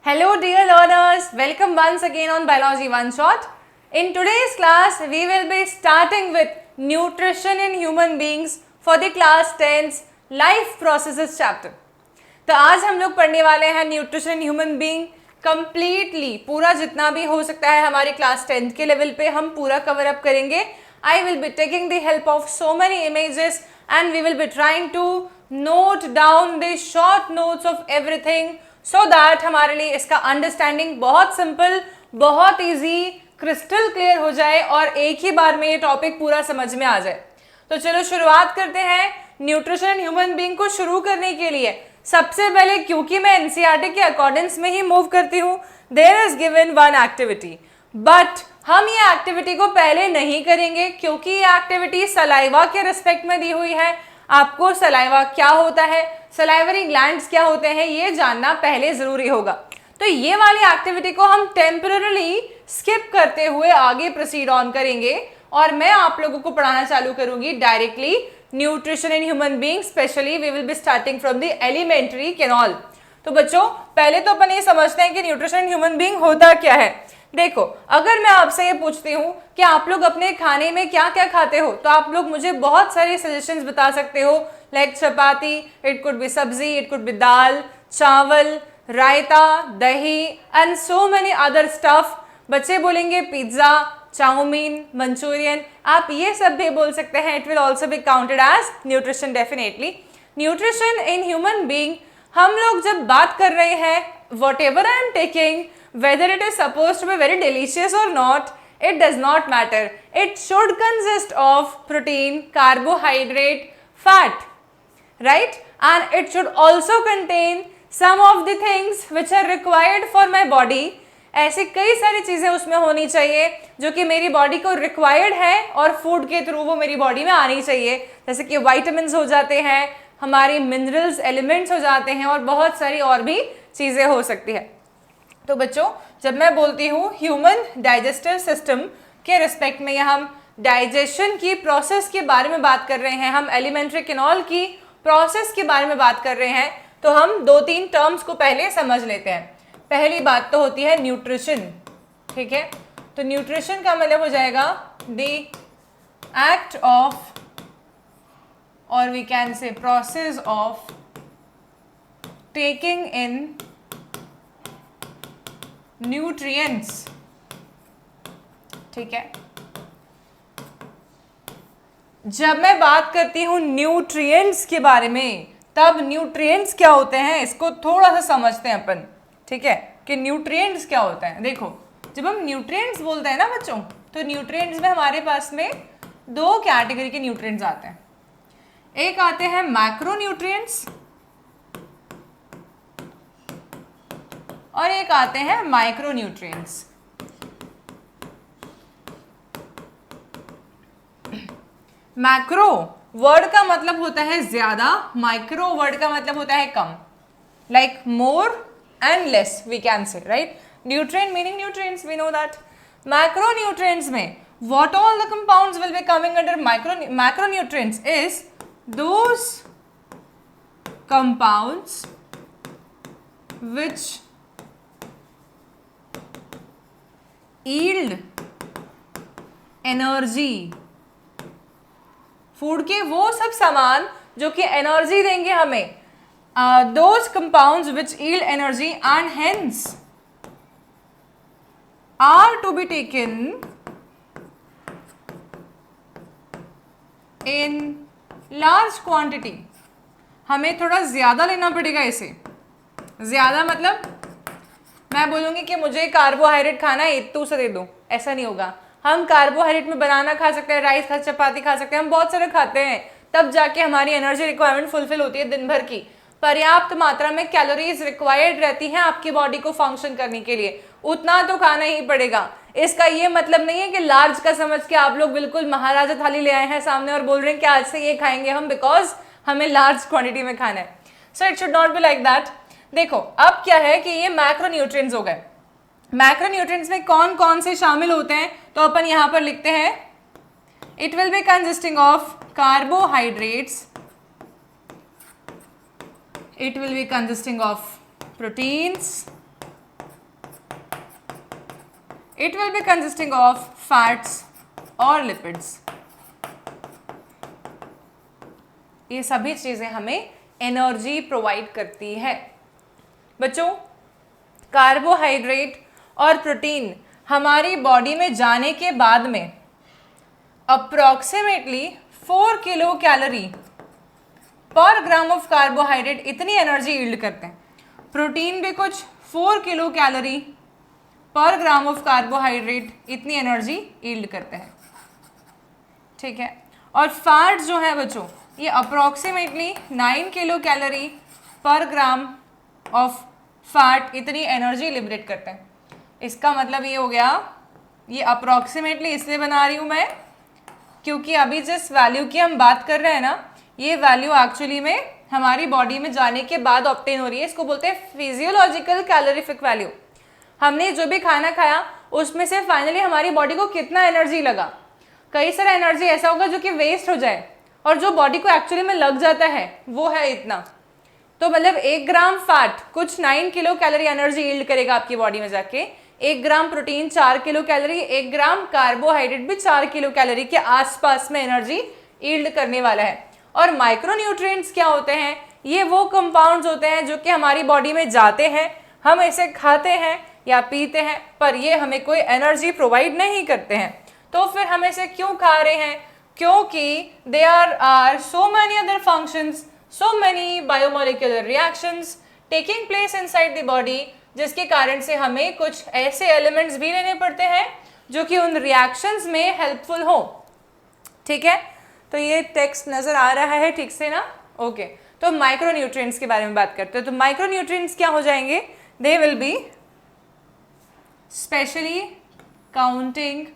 Hello dear learners, welcome once again on Biology One Shot. In today's class, we will be starting with nutrition in human beings for the class 10's life processes chapter. तो आज हम लोग पढ़ने वाले हैं nutrition in human being completely, पूरा जितना भी हो सकता है हमारी क्लास 10th के लेवल पे हम पूरा कवर अप करेंगे. I will be taking the help of so many images and we will be trying to note down the short notes of everything so that हमारे लिए इसका अंडरस्टैंडिंग बहुत simple, बहुत इजी, क्रिस्टल क्लियर हो जाए और एक ही बार में ये टॉपिक पूरा समझ में आ जाए. तो चलो शुरुआत करते हैं. न्यूट्रिशन इन ह्यूमन बीइंग को शुरू करने के लिए सबसे पहले, क्योंकि मैं एनसीईआरटी के अकॉर्डेंस में ही मूव करती हूँ, there is given one activity, but हम ये एक्टिविटी को पहले नहीं करेंगे क्योंकि ये एक्टिविटी सलाइवा के रिस्पेक्ट में दी हुई है. आपको सलाइवा क्या होता है, सलाइवरी ग्लैंड्स क्या होते हैं, ये जानना पहले जरूरी होगा. तो ये वाली एक्टिविटी को हम टेम्पररी स्किप करते हुए आगे प्रोसीड ऑन करेंगे और मैं आप लोगों को पढ़ाना चालू करूंगी directly nutrition in human being. Specially we will be starting from the alimentary canal. तो बच्चों, पहले तो अपन ये समझते हैं कि न्यूट्रिशन इन ह्यूमन बीइंग होता क्या है. देखो, अगर मैं आपसे ये पूछती हूँ कि आप लोग अपने खाने में क्या क्या खाते हो, तो आप लोग मुझे बहुत सारे सजेशंस बता सकते हो, like chapati, it could be सब्जी, इट कुड बी दाल, चावल, रायता, दही and so many other stuff. बच्चे बोलेंगे पिज्जा, चाउमीन, मंचूरियन, आप ये सब भी बोल सकते हैं. It will also be counted as nutrition. Definitely nutrition in human being, हम लोग जब बात कर रहे हैं, whatever I am taking, whether it is supposed to be very delicious or not, it does not matter. It should consist of protein, carbohydrate, fat, right? And it should also contain some of the things which are required for my body. ऐसी कई सारी चीज़ें उसमें होनी चाहिए जो कि मेरी बॉडी को रिक्वायर्ड है और फूड के थ्रू वो मेरी बॉडी में आनी चाहिए. जैसे कि वाइटामिन्स हो जाते हैं, हमारी मिनरल्स, एलिमेंट्स हो जाते हैं और बहुत सारी और भी चीज़ें हो सकती है. तो बच्चों, जब मैं बोलती हूँ ह्यूमन डाइजेस्टिव सिस्टम के रिस्पेक्ट में, या हम डाइजेशन की प्रोसेस के बारे में बात कर रहे हैं, हम एलिमेंट्री कैनॉल की प्रोसेस के बारे में बात कर रहे हैं, तो हम दो तीन टर्म्स को पहले समझ लेते हैं. पहली बात तो होती है न्यूट्रिशन. ठीक है, तो न्यूट्रिशन का मतलब हो जाएगा द एक्ट ऑफ, और we can say process of taking in nutrients. ठीक है, जब मैं बात करती हूं न्यूट्रिएंट्स के बारे में, तब न्यूट्रिएंट्स क्या होते हैं इसको थोड़ा सा समझते हैं अपन. ठीक है, कि न्यूट्रिएंट्स क्या होते हैं. देखो, जब हम न्यूट्रिएंट्स बोलते हैं ना बच्चों, तो न्यूट्रिएंट्स में हमारे पास में दो कैटेगरी के न्यूट्रिएंट्स आते हैं. एक आते हैं मैक्रो न्यूट्रिएंट्स और एक आते हैं माइक्रो न्यूट्रिएंट्स. मैक्रो वर्ड का मतलब होता है ज्यादा, माइक्रो वर्ड का मतलब होता है कम, like more and less we can say, right. Nutrient meaning nutrients, we know that. Macro nutrients में what all the compounds will be coming under macro nutrients is those compounds which yield energy. Food के वो सब सामान जो कि energy देंगे हमें, those compounds which yield energy and hence are to be taken in large quantity. हमें थोड़ा ज्यादा लेना पड़ेगा इसे. ज्यादा मतलब मैं बोलूंगी कि मुझे कार्बोहाइड्रेट खाना है, इतू से दे दो, ऐसा नहीं होगा. हम कार्बोहाइड्रेट में बनाना खा सकते हैं, राइस खा, चपाती खा सकते हैं, हम बहुत सारे खाते हैं, तब जाके हमारी एनर्जी रिक्वायरमेंट फुलफिल होती है. दिन भर की पर्याप्त मात्रा में कैलोरीज रिक्वायर्ड रहती हैं आपकी बॉडी को फंक्शन करने के लिए, उतना तो खाना ही पड़ेगा. इसका ये मतलब नहीं है कि लार्ज का समझ के आप लोग बिल्कुल महाराजा थाली ले आए हैं सामने और बोल रहे हैं कि आज से ये खाएंगे हम बिकॉज हमें लार्ज क्वांटिटी में खाना है. So it should not be like that. देखो, अब क्या है कि ये मैक्रो न्यूट्रिएंट्स हो गए. मैक्रो न्यूट्रिएंट्स में कौन कौन से शामिल होते हैं, तो अपन यहां पर लिखते हैं, it will B consisting of carbohydrates, it will be consisting of proteins, It will be consisting of fats और lipids. ये सभी चीजें हमें एनर्जी प्रोवाइड करती है. बच्चों, कार्बोहाइड्रेट और प्रोटीन हमारी बॉडी में जाने के बाद में अप्रोक्सीमेटली 4 किलो कैलोरी पर ग्राम ऑफ कार्बोहाइड्रेट इतनी एनर्जी यील्ड करते हैं. प्रोटीन भी कुछ 4 किलो कैलोरी पर ग्राम ऑफ कार्बोहाइड्रेट इतनी एनर्जी यील्ड करते हैं. ठीक है. और फैट जो है बच्चों, ये अप्रोक्सीमेटली 9 किलो कैलोरी पर ग्राम ऑफ फैट इतनी एनर्जी लिबरेट करते हैं. इसका मतलब ये हो गया, ये अप्रोक्सीमेटली इसलिए बना रही हूँ मैं क्योंकि अभी जिस वैल्यू की हम बात कर रहे हैं ना, ये वैल्यू एक्चुअली में हमारी बॉडी में जाने के बाद ऑब्टेन हो रही है. इसको बोलते हैं फिजियोलॉजिकल कैलोरीफिक वैल्यू. हमने जो भी खाना खाया उसमें से फाइनली हमारी बॉडी को कितना एनर्जी लगा. कई सारा एनर्जी ऐसा होगा जो कि वेस्ट हो जाए और जो बॉडी को एक्चुअली में लग जाता है वो है इतना. तो मतलब 1 ग्राम फैट कुछ 9 किलो कैलोरी एनर्जी यील्ड करेगा आपकी बॉडी में जाके. 1 ग्राम प्रोटीन 4 किलो कैलोरी, 1 ग्राम कार्बोहाइड्रेट भी 4 किलो कैलोरी के आसपास में एनर्जी यील्ड करने वाला है. और माइक्रोन्यूट्रिएंट्स क्या होते हैं? ये वो कंपाउंड्स होते हैं जो कि हमारी बॉडी में जाते हैं, हम इसे खाते हैं या पीते हैं, पर ये हमें कोई एनर्जी प्रोवाइड नहीं करते हैं. तो फिर हम इसे क्यों खा रहे हैं? क्योंकि there are so many other functions, so many biomolecular reactions taking place inside the body, जिसके कारण से हमें कुछ ऐसे एलिमेंट्स भी लेने पड़ते हैं जो कि उन रिएक्शंस में हेल्पफुल हो. ठीक है. तो ये टेक्स्ट नजर आ रहा है ठीक से ना? ओके. तो माइक्रोन्यूट्रिएंट्स के बारे में बात करते हैं. तो माइक्रोन्यूट्रिएंट्स क्या हो जाएंगे? They will be specially counting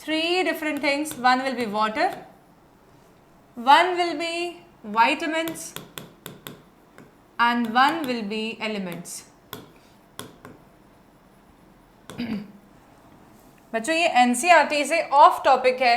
3 different things. One will be water, one will be vitamins and one will be elements. बच्चों, ये एनसीईआरटी से ऑफ टॉपिक है,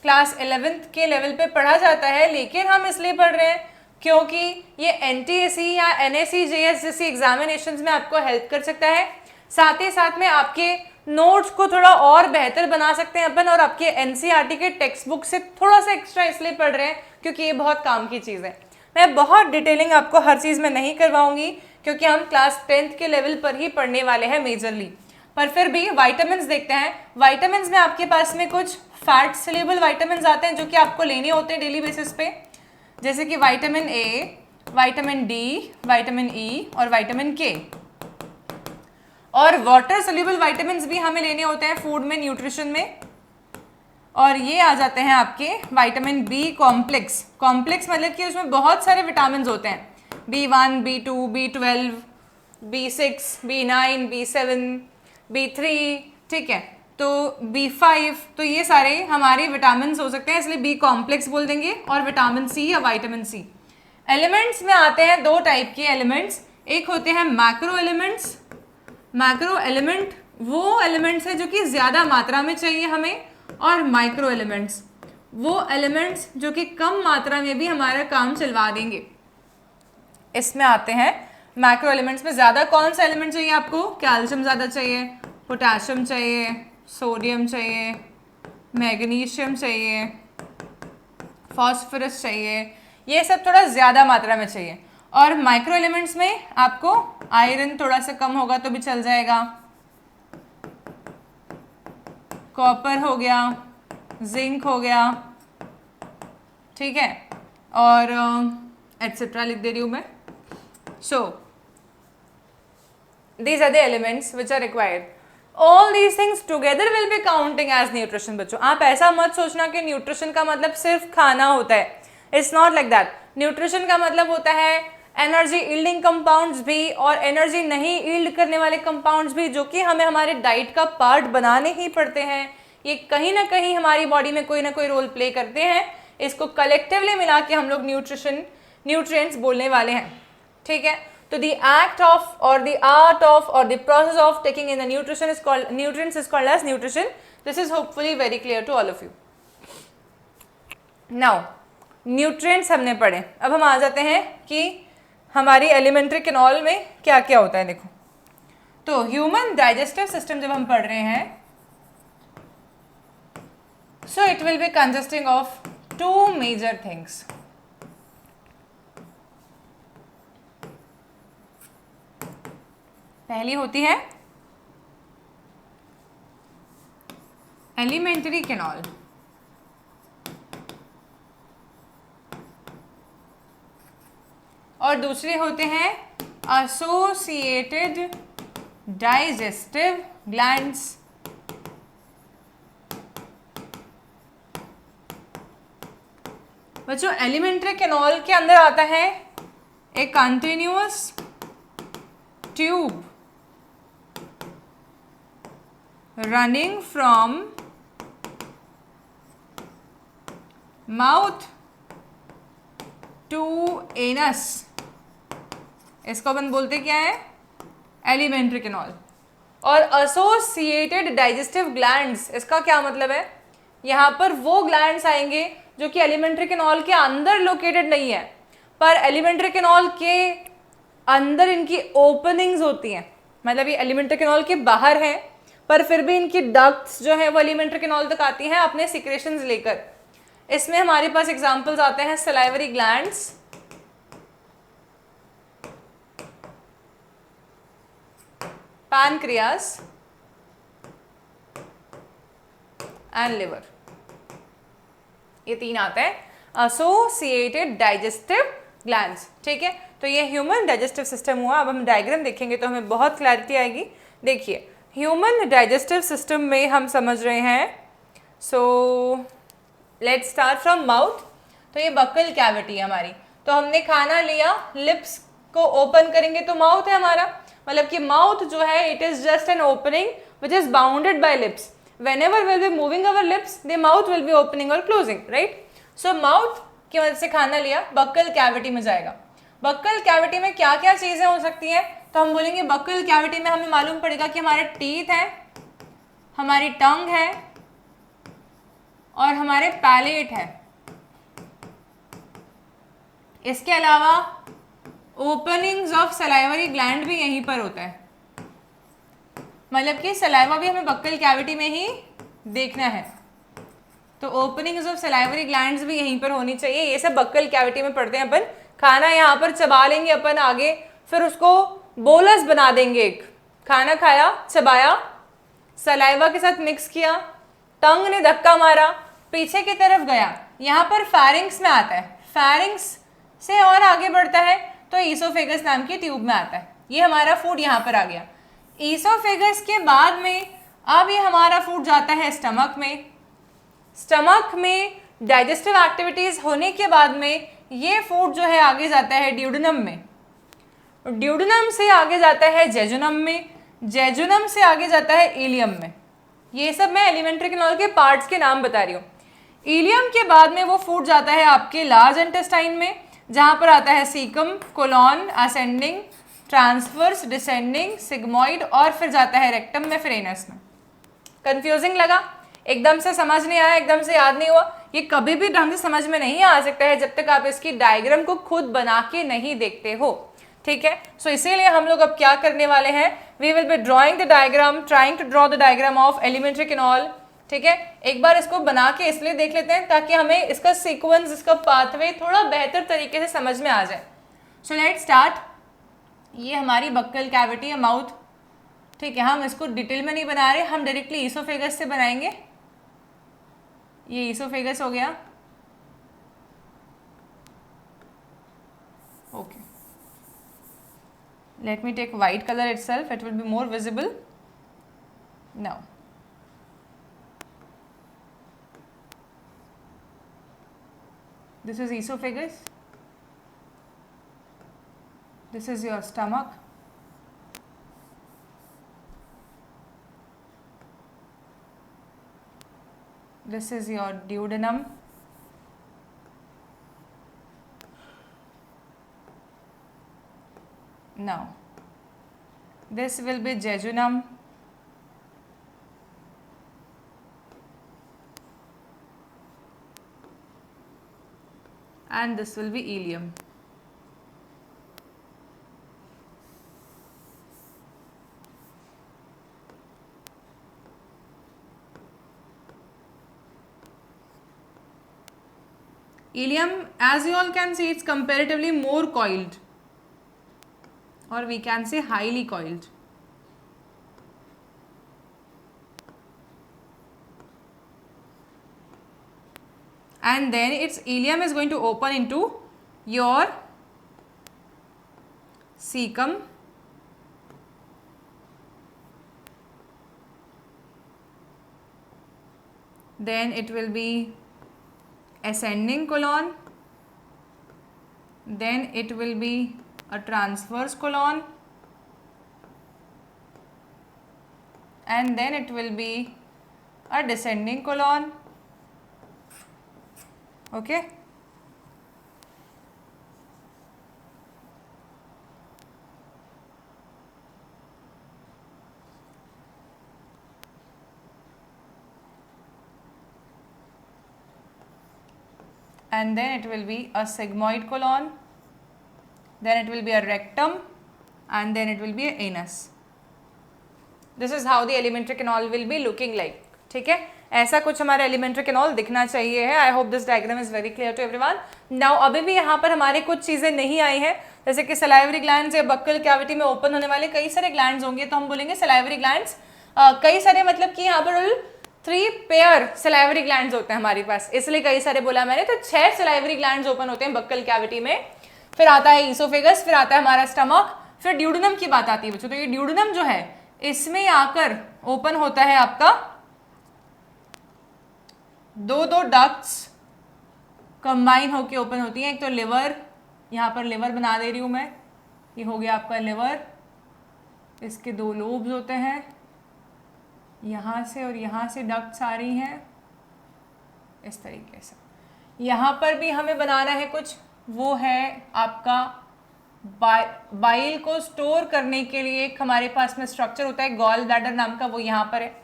क्लास 11th के लेवल पे पढ़ा जाता है, लेकिन हम इसलिए पढ़ रहे हैं क्योंकि ये एनटीएसी या एनएससी जेएस जैसी एग्जामिनेशंस में आपको हेल्प कर सकता है. साथ ही साथ में आपके नोट्स को थोड़ा और बेहतर बना सकते हैं अपन, और आपके एनसीईआरटी के टेक्स्ट बुक से थोड़ा सा एक्स्ट्रा इसलिए पढ़ रहे हैं क्योंकि ये बहुत काम की चीज़ है. मैं बहुत डिटेलिंग आपको हर चीज़ में नहीं करवाऊंगी क्योंकि हम क्लास 10th के लेवल पर ही पढ़ने वाले हैं मेजरली. पर फिर भी विटामिन्स देखते हैं. विटामिन्स में आपके पास में कुछ फैट सोल्यूबल विटामिन्स आते हैं जो कि आपको लेने होते हैं डेली बेसिस पे, जैसे कि vitamin A, vitamin D, vitamin E और विटामिन के. और वाटर सोल्यूबल विटामिन्स भी हमें लेने होते हैं फूड में, न्यूट्रिशन में. और ये आ जाते हैं आपके विटामिन बी कॉम्प्लेक्स. कॉम्प्लेक्स मतलब कि उसमें बहुत सारे विटामिन होते हैं, B1, B2, B12, B6, B9, B7, B3. ठीक है. तो B5, तो ये सारे हमारे विटामिन हो सकते हैं, इसलिए बी कॉम्प्लेक्स बोल देंगे. और विटामिन सी या विटामिन सी. एलिमेंट्स में आते हैं 2 टाइप के एलिमेंट्स. एक होते हैं मैक्रो एलिमेंट्स. मैक्रो एलिमेंट वो एलिमेंट्स है जो कि ज़्यादा मात्रा में चाहिए हमें, और माइक्रो एलिमेंट्स वो एलिमेंट्स जो कि कम मात्रा में भी हमारा काम चलवा देंगे. इसमें आते हैं मैक्रो एलिमेंट्स में. ज़्यादा कौन सा एलिमेंट चाहिए आपको? कैल्शियम ज़्यादा चाहिए, पोटेशियम चाहिए, सोडियम चाहिए, मैग्नीशियम चाहिए, फॉस्फोरस चाहिए. ये सब थोड़ा ज़्यादा मात्रा में चाहिए. और माइक्रो एलिमेंट्स में आपको आयरन थोड़ा सा कम होगा तो भी चल जाएगा, कॉपर हो गया, जिंक हो गया. ठीक है. और एटसेट्रा लिख दे रही हूँ मैं. सो these are the elements which are required. All these things together will be counting as nutrition. बच्चों, आप ऐसा मत सोचना कि न्यूट्रिशन का मतलब सिर्फ खाना होता है. It's not like that. Nutrition का मतलब होता है एनर्जी यील्डिंग कंपाउंड्स भी और एनर्जी नहीं यील्ड करने वाले कंपाउंड्स भी, जो कि हमें हमारे डाइट का पार्ट बनाने ही पड़ते हैं. ये कहीं ना कहीं हमारी बॉडी में कोई ना कोई रोल प्ले करते हैं. इसको कलेक्टिवली मिला के हम लोग न्यूट्रिएंट्स बोलने वाले हैं. ठीक है. तो the act of or the art of or the process of taking in the nutrition is called nutrients is called as nutrition. This is hopefully very clear to all of you. Now nutrients हमने पढ़े. अब हम आ जाते हैं कि हमारी elementary canal में क्या क्या होता है. देखो, तो ह्यूमन डाइजेस्टिव सिस्टम जब हम पढ़ रहे हैं So it will be consisting of two major things. पहली होती है एलिमेंट्री केनॉल, और दूसरे होते हैं एसोसिएटेड डाइजेस्टिव ग्लैंड्स। बच्चों एलिमेंट्री केनॉल के अंदर आता है एक continuous tube running from mouth to anus. इसको अपन बोलते क्या है? Alimentary canal. और एसोसिएटेड डाइजेस्टिव ग्लैंड्स, इसका क्या मतलब है? यहाँ पर वो ग्लैंड्स आएंगे जो कि एलिमेंट्री केनॉल के अंदर लोकेटेड नहीं है, पर एलिमेंट्री केनॉल के अंदर इनकी ओपनिंग्स होती हैं। मतलब ये एलिमेंट्री केनॉल के बाहर है, पर फिर भी इनकी डक्ट्स जो है वो एलिमेंट्री केनॉल तक आती हैं अपने सिक्रेशंस लेकर। इसमें हमारे पास एग्जांपल्स आते हैं salivary glands, pancreas and liver. ये तीन आते हैं एसोसिएटेड डाइजेस्टिव ग्लैंड्स। ठीक है, तो ये ह्यूमन डाइजेस्टिव सिस्टम हुआ। अब हम डायग्राम देखेंगे तो हमें बहुत क्लैरिटी आएगी। देखिए ह्यूमन डाइजेस्टिव सिस्टम में हम समझ रहे हैं, so let's start from mouth. तो ये बक्कल कैविटी है हमारी। तो हमने खाना लिया, लिप्स को ओपन करेंगे तो माउथ है हमारा। मतलब कि माउथ जो है it is just an opening which is bounded by lips. whenever we'll be moving our lips, the mouth will be opening or closing, right? So mouth की मदद से खाना लिया, बक्कल कैविटी में जाएगा। बक्कल कैविटी में क्या क्या चीजें हो सकती हैं? तो हम बोलेंगे बक्कल कैविटी में हमें मालूम पड़ेगा कि हमारे टीथ है, हमारी टंग है और हमारे पैलेट है। इसके अलावा ओपनिंग्स ऑफ सलाइवरी ग्लैंड भी यहीं पर होता है। मतलब कि सलाइवा भी हमें बक्कल कैविटी में ही देखना है, तो ओपनिंग्स ऑफ सलाइवरी ग्लैंड्स भी यहीं पर होनी चाहिए। ये सब बक्कल कैविटी में पढ़ते हैं अपन। खाना यहाँ पर चबा लेंगे अपन आगे, फिर उसको बोलस बना देंगे। एक खाना खाया, चबाया, सलाइवा के साथ मिक्स किया, टंग ने धक्का मारा, पीछे की तरफ गया, यहाँ पर फैरिंग्स में आता है। फैरिंग्स से और आगे बढ़ता है तो ईसोफेगस नाम की ट्यूब में आता है। ये हमारा फूड यहाँ पर आ गया। ईसोफेगस के बाद में अब ये हमारा फूड जाता है स्टमक में। स्टमक में डाइजेस्टिव एक्टिविटीज होने के बाद में ये फूड जो है आगे जाता है ड्यूडेनम में। ड्यूडेनम से आगे जाता है जेजुनम में, जेजुनम से आगे जाता है इलियम में। ये सब मैं एलिमेंट्री केनॉल के पार्ट्स के नाम बता रही हूँ। इलियम के बाद में वो फूड जाता है आपके लार्ज इंटेस्टाइन में, जहाँ पर आता है caecum, colon, ascending, transverse, descending, sigmoid और फिर जाता है रेक्टम में, फिर एनस में। कंफ्यूजिंग लगा? एकदम से समझ नहीं आया, एकदम से याद नहीं हुआ? ये कभी भी ढंग से समझ में नहीं आ सकता है जब तक आप इसकी डायग्राम को खुद बना के नहीं देखते हो। ठीक है, सो इसीलिए हम लोग अब क्या करने वाले हैं, we will be drawing the diagram, trying to draw the diagram of elementary canal. ठीक है, एक बार इसको बना के इसलिए देख लेते हैं ताकि हमें इसका सीक्वेंस, इसका पाथवे थोड़ा बेहतर तरीके से समझ में आ जाए। So let's start. ये हमारी बक्कल कैविटी है, माउथ। ठीक है, हम इसको डिटेल में नहीं बना रहे, हम डायरेक्टली ईसोफेगस से बनाएंगे। ये ईसोफेगस हो गया। Okay, let me take white colour itself, it will be more visible now. This is esophagus. This is your stomach. This is your duodenum. Now, this will be jejunum. And this will be ileum. Ileum, as you all can see, it's comparatively more coiled, or we can say highly coiled. And then its ileum is going to open into your cecum, then it will be ascending colon, then it will be a transverse colon, and then it will be a descending colon. Okay. And then it will be a sigmoid colon, then it will be a rectum, and then it will be an anus. This is how the alimentary canal will be looking like. ठीक है, ऐसा कुछ हमारा elementary canal दिखना चाहिए है. I hope this diagram is very clear to everyone. Now अभी भी यहाँ पर हमारे कुछ चीज़ें नहीं आई हैं, जैसे कि सलाइवरी ग्लैंड्स या बक्कल कैविटी में ओपन होने वाले कई सारे ग्लैंड्स होंगे, तो हम बोलेंगे सलाइवरी ग्लैंड्स. कई सारे मतलब कि यहाँ पर 3 पेयर सलाइवरी ग्लैंड्स होते हैं हमारे पास, इसलिए कई सारे बोला मैंने. तो 6 सलाइवरी ग्लैंड्स ओपन होते हैं बक्कल कैविटी में. फिर आता है ईसोफेगस, फिर आता है हमारा स्टमक, फिर ड्यूडेनम की बात आती है बच्चों. तो ये ड्यूडेनम जो है इसमें आकर ओपन होता है आपका 2 डक्ट्स कंबाइन होके ओपन होती हैं. एक तो लिवर, यहाँ पर लिवर बना दे रही हूँ मैं, ये हो गया आपका लिवर. इसके 2 लोब्स होते हैं, यहाँ से और यहाँ से डक्ट्स आ रही हैं इस तरीके से. यहाँ पर भी हमें बनाना है कुछ, वो है आपका बाइल को स्टोर करने के लिए एक हमारे पास में स्ट्रक्चर होता है गॉल ब्लैडर नाम का, वो यहाँ पर है.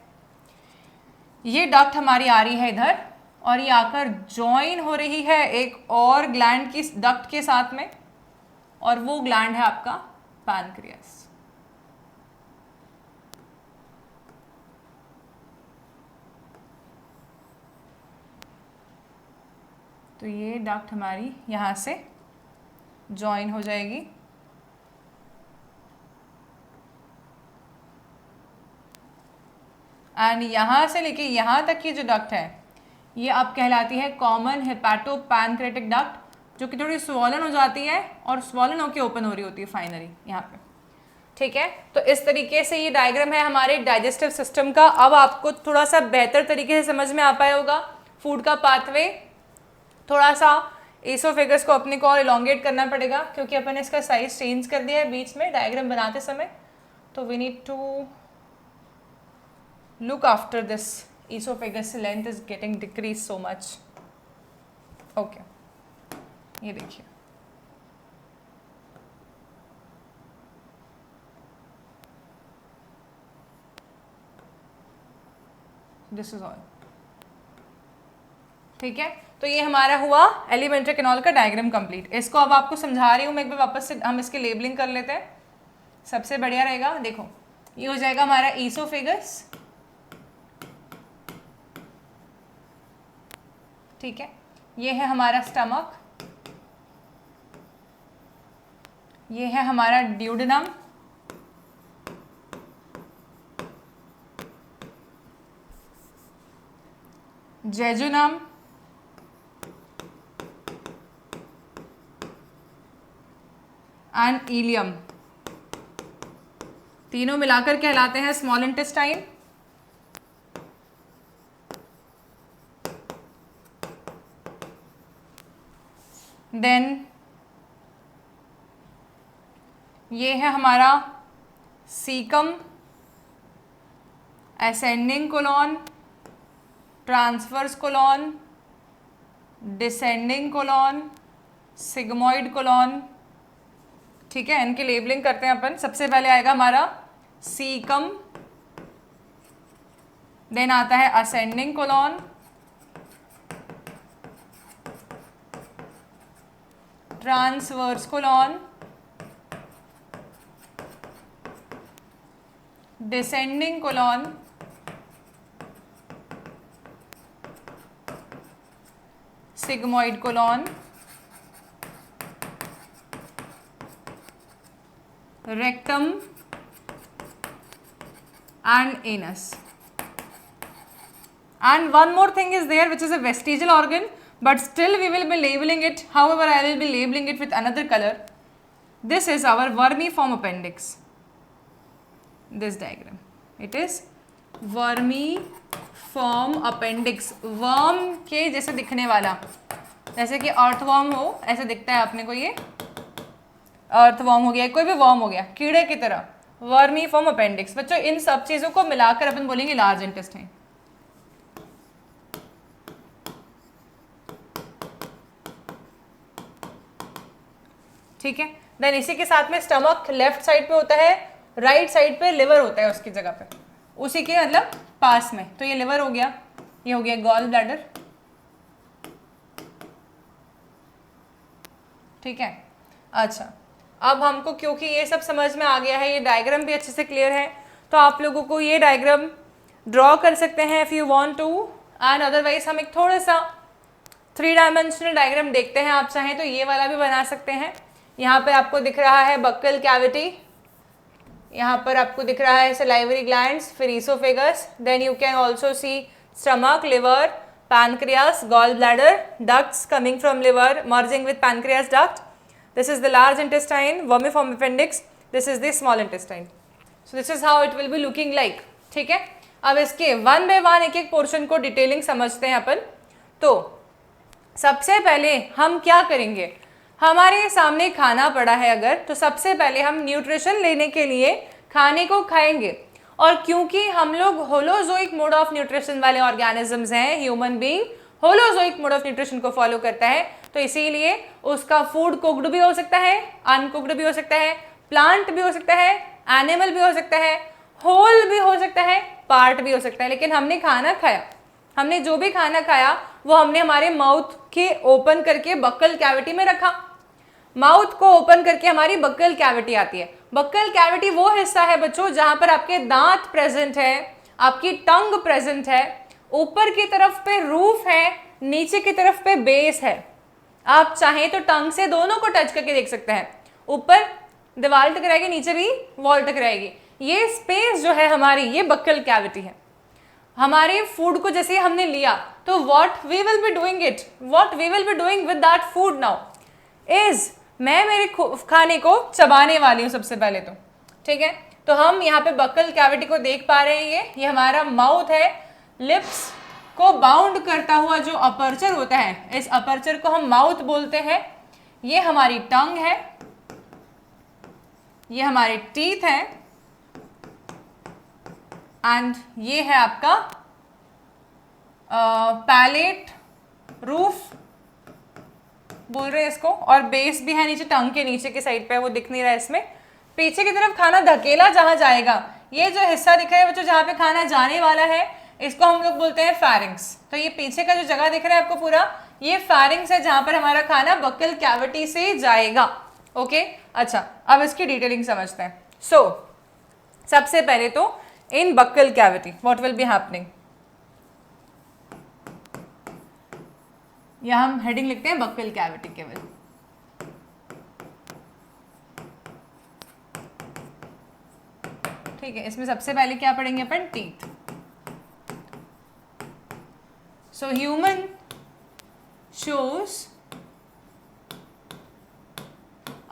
ये डक्ट हमारी आ रही है इधर और ये आकर जॉइन हो रही है एक और ग्लैंड की डक्ट के साथ में, और वो ग्लैंड है आपका पैनक्रियास. तो ये डक्ट हमारी यहाँ से जॉइन हो जाएगी. एंड यहाँ से लेके यहाँ तक की जो डक्ट है ये अब कहलाती है कॉमन हेपाटो पैनक्रेटिक डक्ट, जो कि थोड़ी स्वॉलन हो जाती है और स्वॉलन होके ओपन हो रही होती है फाइनली यहाँ पे. ठीक है, तो इस तरीके से ये डायग्राम है हमारे डाइजेस्टिव सिस्टम का. अब आपको थोड़ा सा बेहतर तरीके से समझ में आ पाया होगा फूड का पाथवे. थोड़ा सा एसोफेगस को अपने को और इलोंगेट करना पड़ेगा क्योंकि अपन ने इसका साइज चेंज कर दिया है बीच में डायग्राम बनाते समय. तो we need to look after this. Esophagus length is getting decreased so much. Okay, ये देखिए, दिस इज ऑल. ठीक है, तो ये हमारा हुआ एलिमेंट्री कैनाल का डायग्राम कंप्लीट. इसको अब आपको समझा रही हूँ मैं एक बार वापस से, हम इसकी लेबलिंग कर लेते हैं, सबसे बढ़िया रहेगा. देखो, ये हो जाएगा हमारा ईसोफेगस. ठीक है, ये है हमारा स्टमक, ये है हमारा ड्यूडेनम, जेजुनम, एंड इलियम. तीनों मिलाकर कहलाते हैं स्मॉल इंटेस्टाइन. देन ये है हमारा caecum, ascending colon, transverse colon, descending colon, sigmoid colon. ठीक है, इनकी लेबलिंग करते हैं अपन. सबसे पहले आएगा हमारा सीकम, देन आता है ascending colon, transverse colon, descending colon, sigmoid colon, rectum and anus. And one more thing is there which is a vestigial organ, but still we will be labeling it, however I will be labeling it with another color. This is our vermiform appendix. This diagram, it is vermiform appendix. Worm के जैसे दिखने वाला, जैसे कि earthworm हो ऐसे दिखता है अपने को, ये अर्थवर्म हो गया, कोई भी वर्म हो गया, कीड़े की तरह, वर्मीफॉर्म अपेंडिक्स। बच्चों इन सब चीजों को मिलाकर अपन बोलेंगे लार्ज इंटेस्टाइन। ठीक है, देन इसी के साथ में स्टमक लेफ्ट साइड पे होता है, राइट साइड पे लिवर होता है उसकी जगह पे, उसी के मतलब पास में। तो ये लिवर हो गया, ये हो गया गॉल ब्लैडर। ठीक है, अच्छा अब हमको क्योंकि ये सब समझ में आ गया है, ये डायग्राम भी अच्छे से क्लियर है, तो आप लोगों को ये डायग्राम ड्रॉ कर सकते हैं if you want to, and otherwise हम एक थोड़ा सा 3 डायमेंशनल डायग्राम देखते हैं। आप चाहें तो ये वाला भी बना सकते हैं। यहाँ पर आपको दिख रहा है बक्कल कैविटी, यहाँ पर आपको दिख रहा है सलाइवरी ग्लैंड्स, फिर oesophagus, then you can also see stomach, liver, pancreas, gallbladder, ducts coming from liver merging with pancreas duct. This is the large intestine, vermiform appendix. This is the small intestine. So this is how it will be looking like. ठीक है, अब इसके one by one एक एक portion को detailing समझते हैं अपन। तो सबसे पहले हम क्या करेंगे, हमारे सामने खाना पड़ा है अगर, तो सबसे पहले हम न्यूट्रिशन लेने के लिए खाने को खाएंगे। और क्योंकि हम लोग होलोजोइक मोड ऑफ न्यूट्रिशन वाले ऑर्गेनिजम्स हैं, human being holozoic mode of nutrition को फॉलो करता है, तो इसीलिए उसका फूड कुक्ड भी हो सकता है, अनकुक्ड भी हो सकता है, प्लांट भी हो सकता है, एनिमल भी हो सकता है, होल भी हो सकता है, पार्ट भी हो सकता है। लेकिन हमने खाना खाया, हमने जो भी खाना खाया वो हमने हमारे माउथ के ओपन करके बक्कल कैविटी में रखा। माउथ को ओपन करके हमारी बक्कल कैविटी आती है। बक्कल कैविटी वो हिस्सा है बच्चों जहां पर आपके दांत प्रेजेंट है, आपकी टंग प्रेजेंट है, ऊपर की तरफ पे रूफ है, नीचे की तरफ पे बेस है। आप चाहें तो टंग से दोनों को टच करके देख सकते हैं, ऊपर दीवार टकराएगी, नीचे भी वॉल टकराएगी। ये स्पेस जो है हमारी, ये बक्कल कैविटी है। हमारे फूड को जैसे हमने लिया तो what we will be doing with that food now is, मैं मेरे खाने को चबाने वाली हूँ सबसे पहले तो। ठीक है, तो हम यहाँ पे बक्कल कैविटी को देख पा रहे हैं, ये हमारा माउथ है। लिप्स को बाउंड करता हुआ जो अपर्चर होता है, इस अपर्चर को हम माउथ बोलते हैं। ये हमारी टंग है, ये हमारे टीथ है, एंड ये है आपका पैलेट, रूफ बोल रहे हैं इसको, और बेस भी है नीचे, टंग के नीचे की साइड पे, वो दिख नहीं रहा है इसमें। पीछे की तरफ खाना धकेला जहां जाएगा, ये जो हिस्सा दिख रहा है बच्चों जहां पे खाना जाने वाला है, इसको हम लोग बोलते हैं फैरिंग्स। तो ये पीछे का जो जगह दिख रहा है आपको पूरा, ये फैरिंग्स है जहां पर हमारा खाना बक्कल कैविटी से जाएगा। ओके, अच्छा अब इसकी डिटेलिंग समझते हैं। सो सबसे पहले तो in buccal cavity what will be happening, या हम हेडिंग लिखते हैं बक्कल कैविटी केवल। ठीक है, इसमें सबसे पहले क्या पढ़ेंगे अपन, teeth. So human shows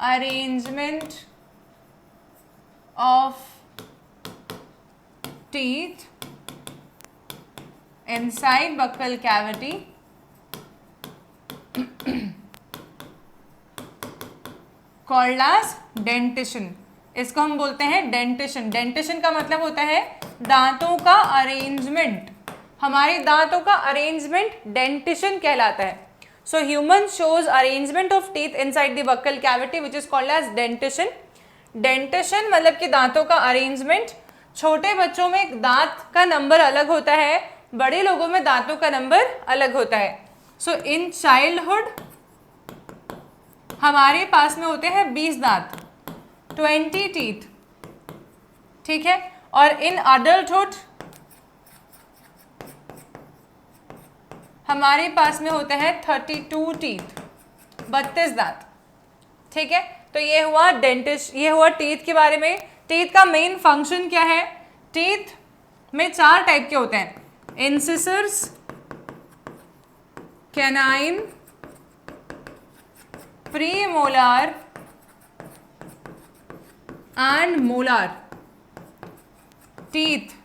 arrangement of teeth inside buccal cavity called as dentition. इसको हम बोलते हैं डेंटिशन। डेंटिशन का मतलब होता है दांतों का अरेंजमेंट। हमारे दांतों का अरेंजमेंट डेंटिशन कहलाता है। So human shows arrangement of teeth inside the buccal cavity which is called as dentition. Dentition मतलब कि दांतों का अरेंजमेंट। छोटे बच्चों में दांत का नंबर अलग होता है, बड़े लोगों में दांतों का नंबर अलग होता है। सो इन चाइल्डहुड हमारे पास में होते हैं 20 दांत, 20 टीथ। ठीक है, और इन अडल्टहुड हमारे पास में होते हैं 32 टीथ, 32 दांत। ठीक है, तो ये हुआ डेंटिस्ट, ये हुआ टीथ के बारे में। टीथ का मेन फंक्शन क्या है? टीथ में 4 टाइप के होते हैं, incisors, canine, premolar and molar teeth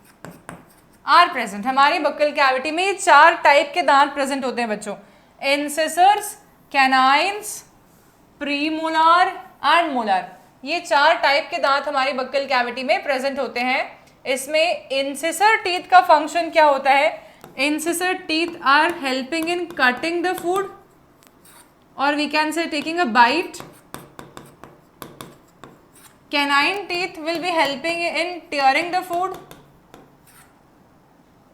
are present. हमारी बक्कल कैविटी में ये 4 टाइप के दांत प्रेजेंट होते हैं बच्चों, इंसिसर्स, कैनाइन्स, प्रीमोलार एंड मोलार। ये 4 टाइप के दांत हमारी बक्कल कैविटी में प्रेजेंट होते हैं। इसमें इंसिसर टीथ का फंक्शन क्या होता है? Incisor teeth are helping in cutting the food, और we can say taking a bite. Canine teeth will be helping in tearing the food,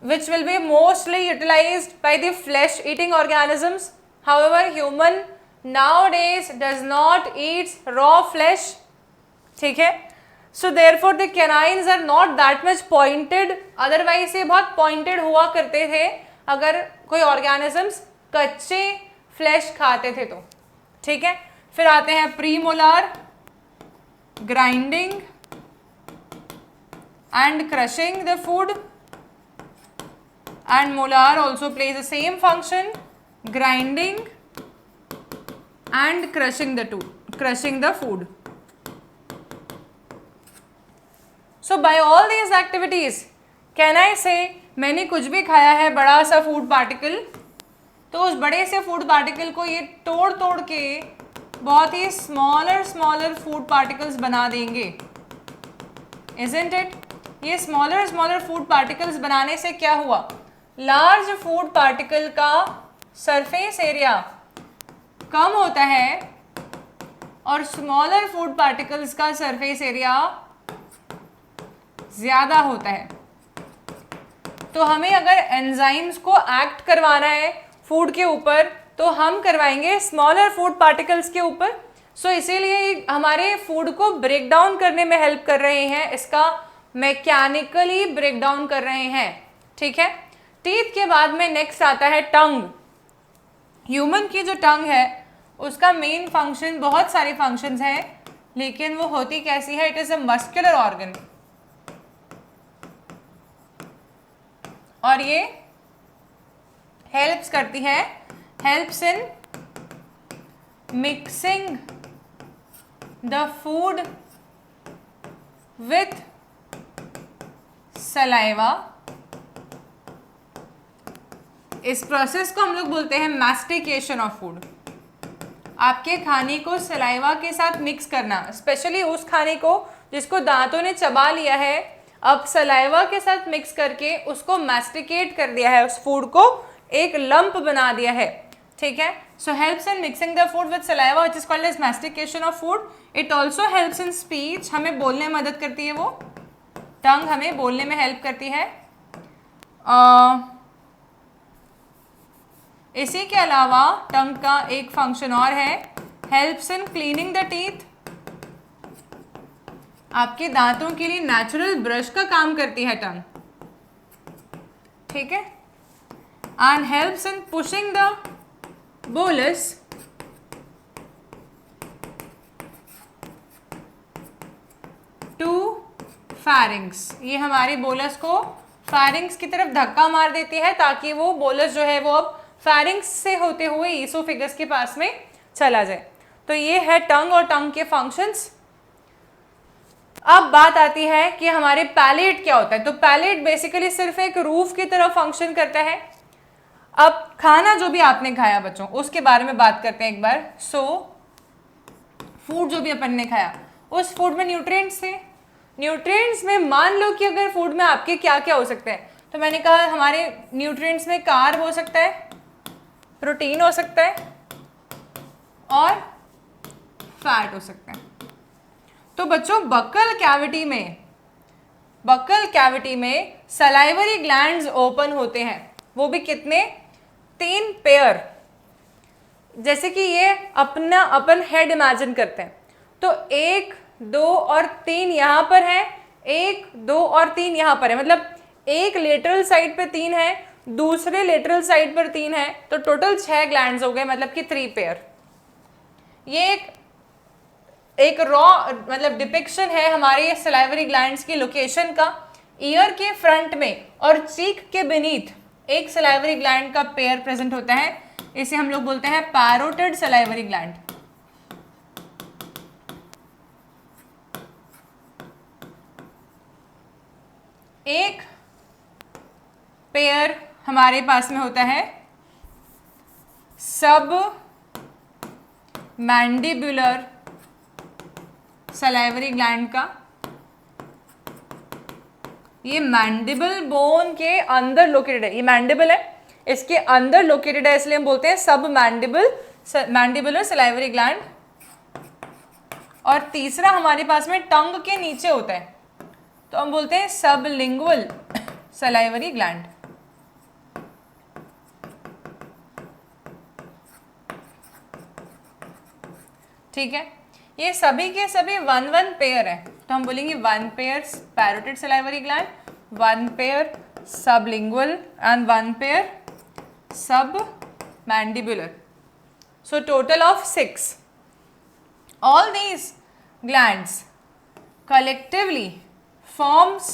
which will be mostly utilized by the flesh-eating organisms. However, human nowadays does not eat raw flesh. ठीक है, so therefore the canines are not that much pointed. Otherwise ये बहुत pointed हुआ करते थे अगर कोई organisms कच्चे flesh खाते थे तो। ठीक है, फिर आते हैं premolar, grinding and crushing the food, and molar also plays the same function, grinding and crushing the food. So by all these activities can I say मैंने कुछ भी खाया है बड़ा सा फूड पार्टिकल, तो उस बड़े से फूड पार्टिकल को ये तोड़ तोड़ के बहुत ही स्मॉलर फूड पार्टिकल्स बना देंगे, isn't it? ये स्मॉलर फूड पार्टिकल्स बनाने से क्या हुआ? लार्ज फूड पार्टिकल का सरफेस एरिया कम होता है और स्मॉलर फूड पार्टिकल्स का सरफेस एरिया ज़्यादा होता है। तो हमें अगर एंजाइम्स को एक्ट करवाना है फूड के ऊपर तो हम करवाएंगे स्मॉलर फूड पार्टिकल्स के ऊपर। सो इसीलिए हमारे फूड को ब्रेक डाउन करने में हेल्प कर रहे हैं, इसका मैकेनिकली ब्रेक डाउन कर रहे हैं। ठीक है, टीथ के बाद में नेक्स्ट आता है टंग। ह्यूमन की जो टंग है उसका मेन फंक्शन, बहुत सारे फंक्शंस हैं, लेकिन वो होती कैसी है? It is a muscular organ, और ये हेल्प्स करती है, helps in mixing the food with saliva. इस प्रोसेस को हम लोग बोलते हैं मैस्टिकेशन ऑफ फूड। आपके खाने को सलाइवा के साथ मिक्स करना, स्पेशली उस खाने को जिसको दांतों ने चबा लिया है, अब सलाइवा के साथ मिक्स करके उसको मैस्टिकेट कर दिया है, उस फूड को एक लंप बना दिया है। ठीक है, so helps in mixing the food with saliva which is called as mastication of food. It also helps in speech, हमें बोलने में मदद करती है, वो टंग हमें बोलने में हेल्प करती है। इसी के अलावा टंग का एक फंक्शन और है, helps in cleaning the teeth. आपके दांतों के लिए नेचुरल ब्रश का काम करती है टंग। ठीक है, and helps in pushing the bolus to pharynx. ये हमारी बोलस को फैरिंग्स की तरफ धक्का मार देती है ताकि वो बोलस जो है वो अब फैरिंग्स से होते हुए ईसोफेगस के पास में चला जाए। तो ये है टंग और टंग के फंक्शंस। अब बात आती है कि हमारे पैलेट क्या होता है। तो पैलेट बेसिकली सिर्फ एक रूफ की तरह फंक्शन करता है। अब खाना जो भी आपने खाया बच्चों, उसके बारे में बात करते हैं एक बार। फूड जो भी अपन ने खाया, उस फूड में न्यूट्रिएंट्स थे। न्यूट्रिएंट्स में मान लो कि अगर फूड में आपके क्या क्या हो सकते हैं, तो मैंने कहा हमारे न्यूट्रिएंट्स में कार्ब हो सकता है, प्रोटीन हो सकता है और फैट हो सकता है। तो बच्चों बक्कल कैविटी में सलाइवरी ग्लैंड्स ओपन होते हैं, वो भी कितने? 3 पेयर। जैसे कि ये अपन हेड इमेजिन करते हैं, तो 1, 2 और 3 यहाँ पर है, 1, 2 और 3 यहाँ पर है, मतलब एक लेटरल साइड पे 3 है, दूसरे लेटरल साइड पर 3 है, तो टोटल 6 ग्लैंड्स हो गए, मतलब कि 3 पेयर। ये एक रॉ मतलब डिपिक्शन है हमारे सलाइवरी ग्लैंड्स की लोकेशन का। ईयर के फ्रंट में और चीक के बेनीथ एक सलाइवरी ग्लैंड का पेयर प्रेजेंट होता है, इसे हम लोग बोलते हैं पैरोटिड सलाइवरी ग्लैंड। एक पेयर हमारे पास में होता है सब मैंडिबुलर सलाइवरी ग्लैंड का। ये मैंडिबल बोन के अंदर लोकेटेड है, ये मैंडिबल है, इसके अंदर लोकेटेड है, इसलिए हम बोलते हैं सब मैंडिबुलर सलाइवरी ग्लैंड। और तीसरा हमारे पास में टंग के नीचे होता है, तो हम बोलते हैं सबलिंगुअल सलाइवरी ग्लैंड। ठीक है, ये सभी के सभी 1 पेयर है, तो हम बोलेंगे 1 pair parotid salivary gland, 1 pair sublingual and 1 pair सब mandibular. So total of 6. All these glands collectively forms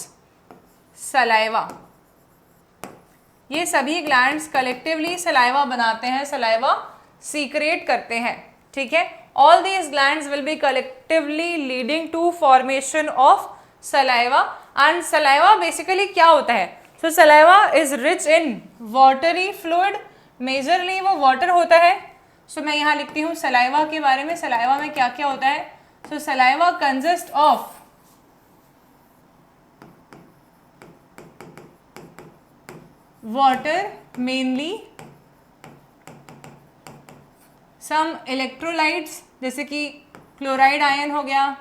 saliva. ये सभी ग्लैंड्स कलेक्टिवली सलाइवा बनाते हैं, सलाइवा सीक्रेट करते हैं। ठीक है, all these glands will be collectively leading to formation of saliva. And saliva basically क्या होता है? So saliva is rich in watery fluid, majorly वो वाटर होता है। सो मैं यहाँ लिखती हूँ सलाइवा के बारे में, सलाइवा में क्या क्या होता है। So saliva consist of water mainly, some electrolytes जैसे कि क्लोराइड आयन हो गया,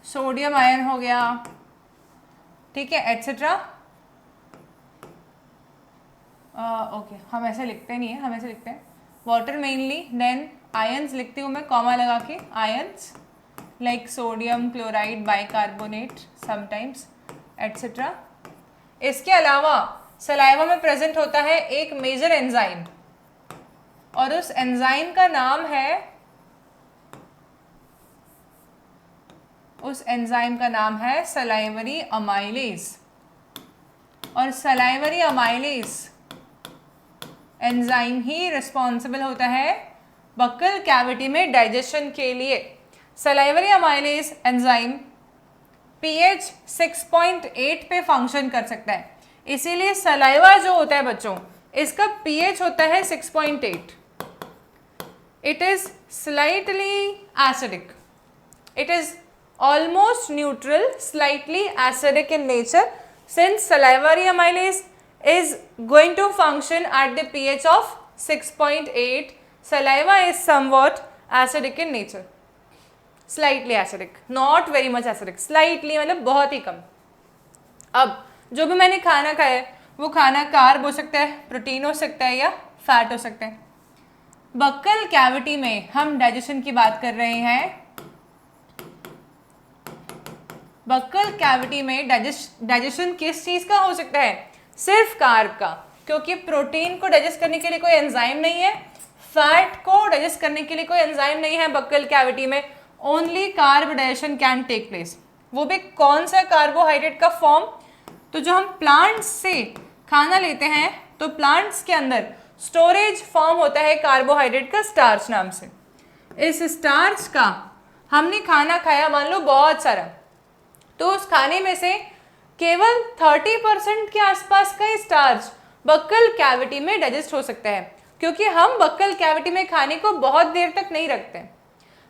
सोडियम आयन हो गया, ठीक है, एटसेट्रा। ओके, हम ऐसे लिखते नहीं है, हम ऐसे लिखते हैं वाटर मेनली, देन आयन्स लिखती हूँ मैं कॉमा लगा के, ions like sodium chloride, bicarbonate sometimes etcetera. इसके अलावा सलाइवा में प्रेजेंट होता है एक मेजर एंजाइम, और उस एंजाइम का नाम है, उस एंजाइम का नाम है सलाइवरी अमाइलेज। और सलाइवरी अमाइलेज एंजाइम ही रिस्पॉन्सिबल होता है बक्कल कैविटी में डाइजेशन के लिए। सलाइवरी अमाइलेज एंजाइम pH 6.8 पे फंक्शन कर सकता है, इसीलिए सलाइवा जो होता है बच्चों, इसका pH होता है 6.8। It is slightly acidic, it is almost neutral, slightly acidic in nature, since salivary amylase is going to function at the pH of 6.8. Saliva is somewhat acidic in nature, slightly acidic, not very much acidic, slightly मतलब बहुत ही कम। अब जो भी मैंने खाना खाया है वो खाना कार्ब हो सकता है, प्रोटीन हो सकता है, या फैट हो सकता है। बक्कल कैविटी में हम डाइजेशन की बात कर रहे हैं, बक्कल कैविटी में डाइजेशन किस चीज का हो सकता है? सिर्फ कार्ब का, क्योंकि प्रोटीन को डाइजेस्ट करने के लिए कोई एंजाइम नहीं है, फैट को डाइजेस्ट करने के लिए कोई एंजाइम नहीं है बक्कल कैविटी में, only carb digestion can take place. वो भी कौन सा कार्बोहाइड्रेट का फॉर्म? तो जो हम प्लांट्स से खाना लेते हैं, तो प्लांट्स के अंदर स्टोरेज फॉर्म होता है कार्बोहाइड्रेट का स्टार्च नाम से। इस स्टार्च का हमने खाना खाया मान लो बहुत सारा, तो उस खाने में से केवल 30% के आसपास का ही स्टार्च बक्कल कैविटी में डाइजेस्ट हो सकता है, क्योंकि हम बक्कल कैविटी में खाने को बहुत देर तक नहीं रखते,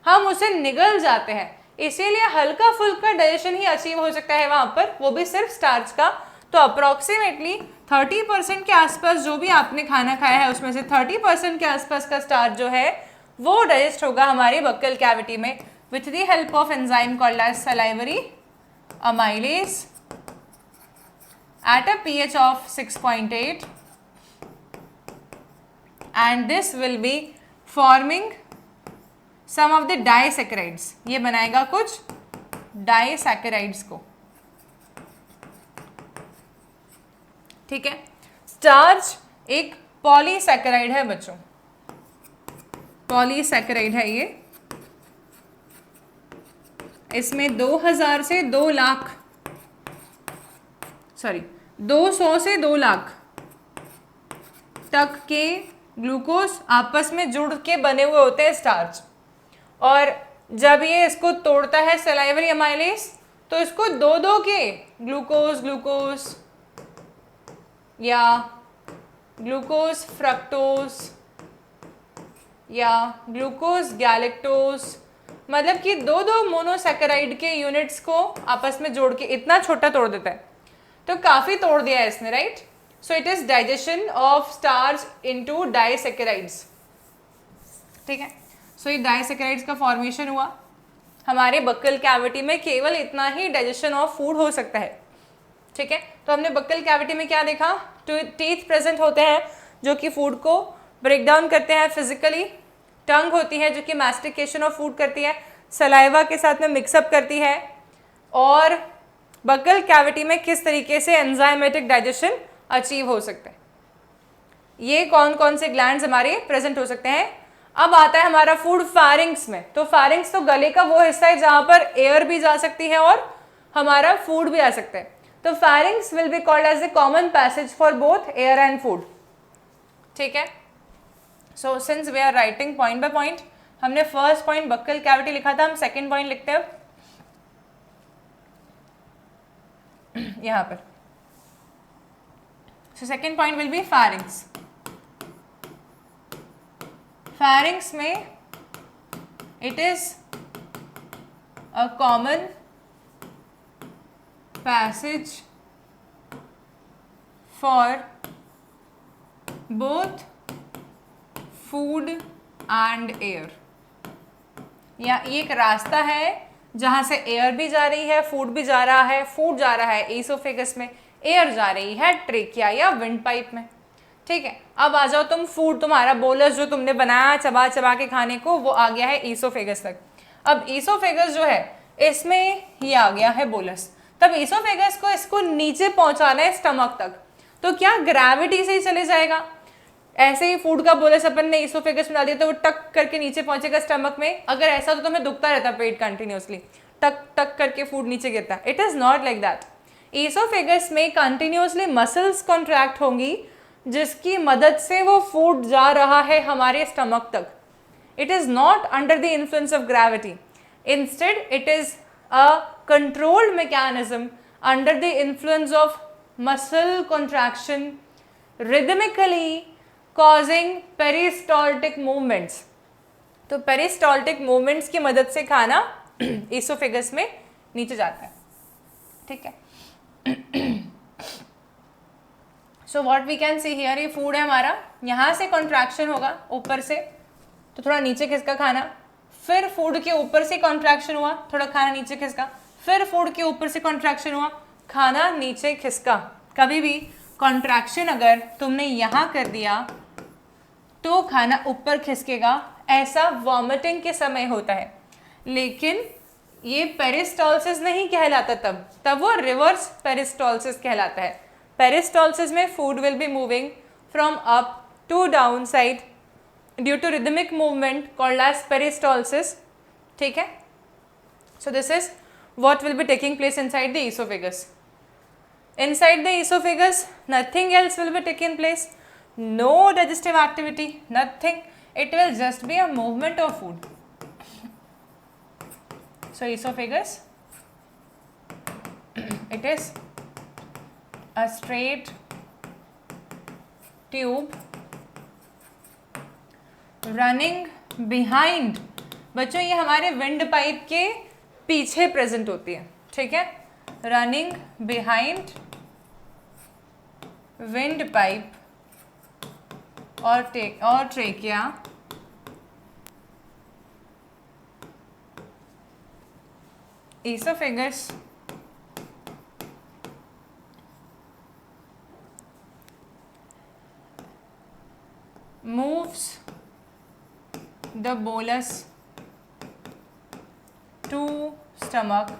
हम उसे निगल जाते हैं, इसीलिए हल्का फुल्का डाइजेशन ही अचीव हो सकता है वहां पर, वो भी सिर्फ स्टार्च का। तो अप्रोक्सीमेटली 30% के आसपास जो भी आपने खाना खाया है उसमें से 30% के आसपास का स्टार्च जो है वो डाइजेस्ट होगा हमारी बक्कल कैविटी में with the help of enzyme called as salivary amylase at a pH of 6.8, and this will be forming some of the disaccharides. ये बनाएगा कुछ disaccharides को, ठीक है। स्टार्च एक पॉलीसैकेराइड है बच्चों, पॉलीसैकेराइड है ये। इसमें 200 से 2 लाख, सॉरी 200 से 2 लाख तक के ग्लूकोज आपस में जुड़ के बने हुए होते हैं स्टार्च। और जब ये इसको तोड़ता है सलाइवरी अमाइलेज, तो इसको दो दो के ग्लूकोज या ग्लूकोज फ्रक्टोज या ग्लूकोज गैलेक्टोज, मतलब कि दो दो मोनोसैकेराइड के यूनिट्स को आपस में जोड़ के इतना छोटा तोड़ देता है। तो काफी तोड़ दिया है इसने, right. So it is digestion of starch into disaccharides, ठीक है। सो ये डाइसैकेराइड्स का फॉर्मेशन हुआ। हमारे बक्कल कैविटी में केवल इतना ही डाइजेशन ऑफ फूड हो सकता है, ठीक है। तो हमने बक्कल कैविटी में क्या देखा, टीथ प्रेजेंट होते हैं जो कि फूड को ब्रेक डाउन करते हैं फिजिकली, टंग होती है जो कि मैस्टिकेशन ऑफ फूड करती है, सलाइवा के साथ में मिक्सअप करती है, और बक्कल कैविटी में किस तरीके से एंजाइमेटिक डाइजेशन अचीव हो सकता है। ये कौन कौन से ग्लैंड्स हमारे प्रेजेंट हो सकते हैं। अब आता है हमारा फूड फैरिंग्स में। तो फैरिंग्स तो गले का वो हिस्सा है जहां पर एयर भी जा सकती है और हमारा फूड भी आ सकता है। तो pharynx will be called as a common passage for both air and food, ठीक है। So since we are writing point by point, हमने फर्स्ट पॉइंट बक्कल कैविटी लिखा था, हम सेकेंड पॉइंट लिखते हैं यहां पर। So second point will be pharynx. Pharynx में it is a common passage for both food and air, या एक रास्ता है जहां से एयर भी जा रही है, फूड भी जा रहा है। फूड जा रहा है ईसोफेगस में, एयर जा रही है ट्रेकिया या विंड पाइप में, ठीक है। अब आ जाओ तुम, फूड तुम्हारा बोलस जो तुमने बनाया चबा चबा के खाने को, वो आ गया है ईसोफेगस तक। अब ईसोफेगस जो है इसमें ये आ गया है बोलस। तब ईसोफेगस को इसको नीचे पहुंचाना है स्टमक तक, तो क्या ग्रेविटी से ही चले जाएगा। ऐसे ही फूड का बोलस अपन ने ईसोफेगस में डाल दिया तो वो टक करके नीचे पहुंचेगा स्टमक में। अगर ऐसा तो तुम्हें दुखता रहता पेट कंटिन्यूअसली, टक टक करके फूड नीचे गिरता। It is not like that. Oesophagus में कंटिन्यूअसली मसल्स कॉन्ट्रैक्ट होंगी जिसकी मदद से वो फूड जा रहा है हमारे स्टमक तक। It is not under the influence of gravity, instead it is a controlled mechanism under the influence of muscle contraction rhythmically causing peristaltic movements। तो पेरिस्टाल्टिक मूवमेंट्स की मदद से खाना ईसोफेगस में नीचे जाता है, ठीक है। So what we can see here, ये फूड है हमारा, यहाँ से कॉन्ट्रैक्शन होगा ऊपर से, तो थोड़ा नीचे खिसका खाना, फिर फूड के ऊपर से कॉन्ट्रैक्शन हुआ, थोड़ा खाना नीचे खिसका, फिर फूड के ऊपर से कॉन्ट्रैक्शन हुआ, खाना नीचे खिसका। कभी भी कॉन्ट्रैक्शन अगर तुमने यहाँ कर दिया तो खाना ऊपर खिसकेगा, ऐसा वॉमिटिंग के समय होता है। लेकिन ये पेरिस्टाल्सिस नहीं कहलाता, तब वो रिवर्स पेरिस्टाल्सिस कहलाता है। पेरिस्टाल्सिस में food will be moving from up to down side due to rhythmic movement called as peristalsis, ठीक है। So this is what will be taking place inside the esophagus. Inside the esophagus, nothing else will be taking place. No digestive activity, nothing. It will just be a movement of food. So esophagus, it is a straight tube running behind. बच्चों ये हमारे wind pipe के पीछे present होती है, ठीक है। Running behind wind pipe और trachea esophagus moves the bolus to stomach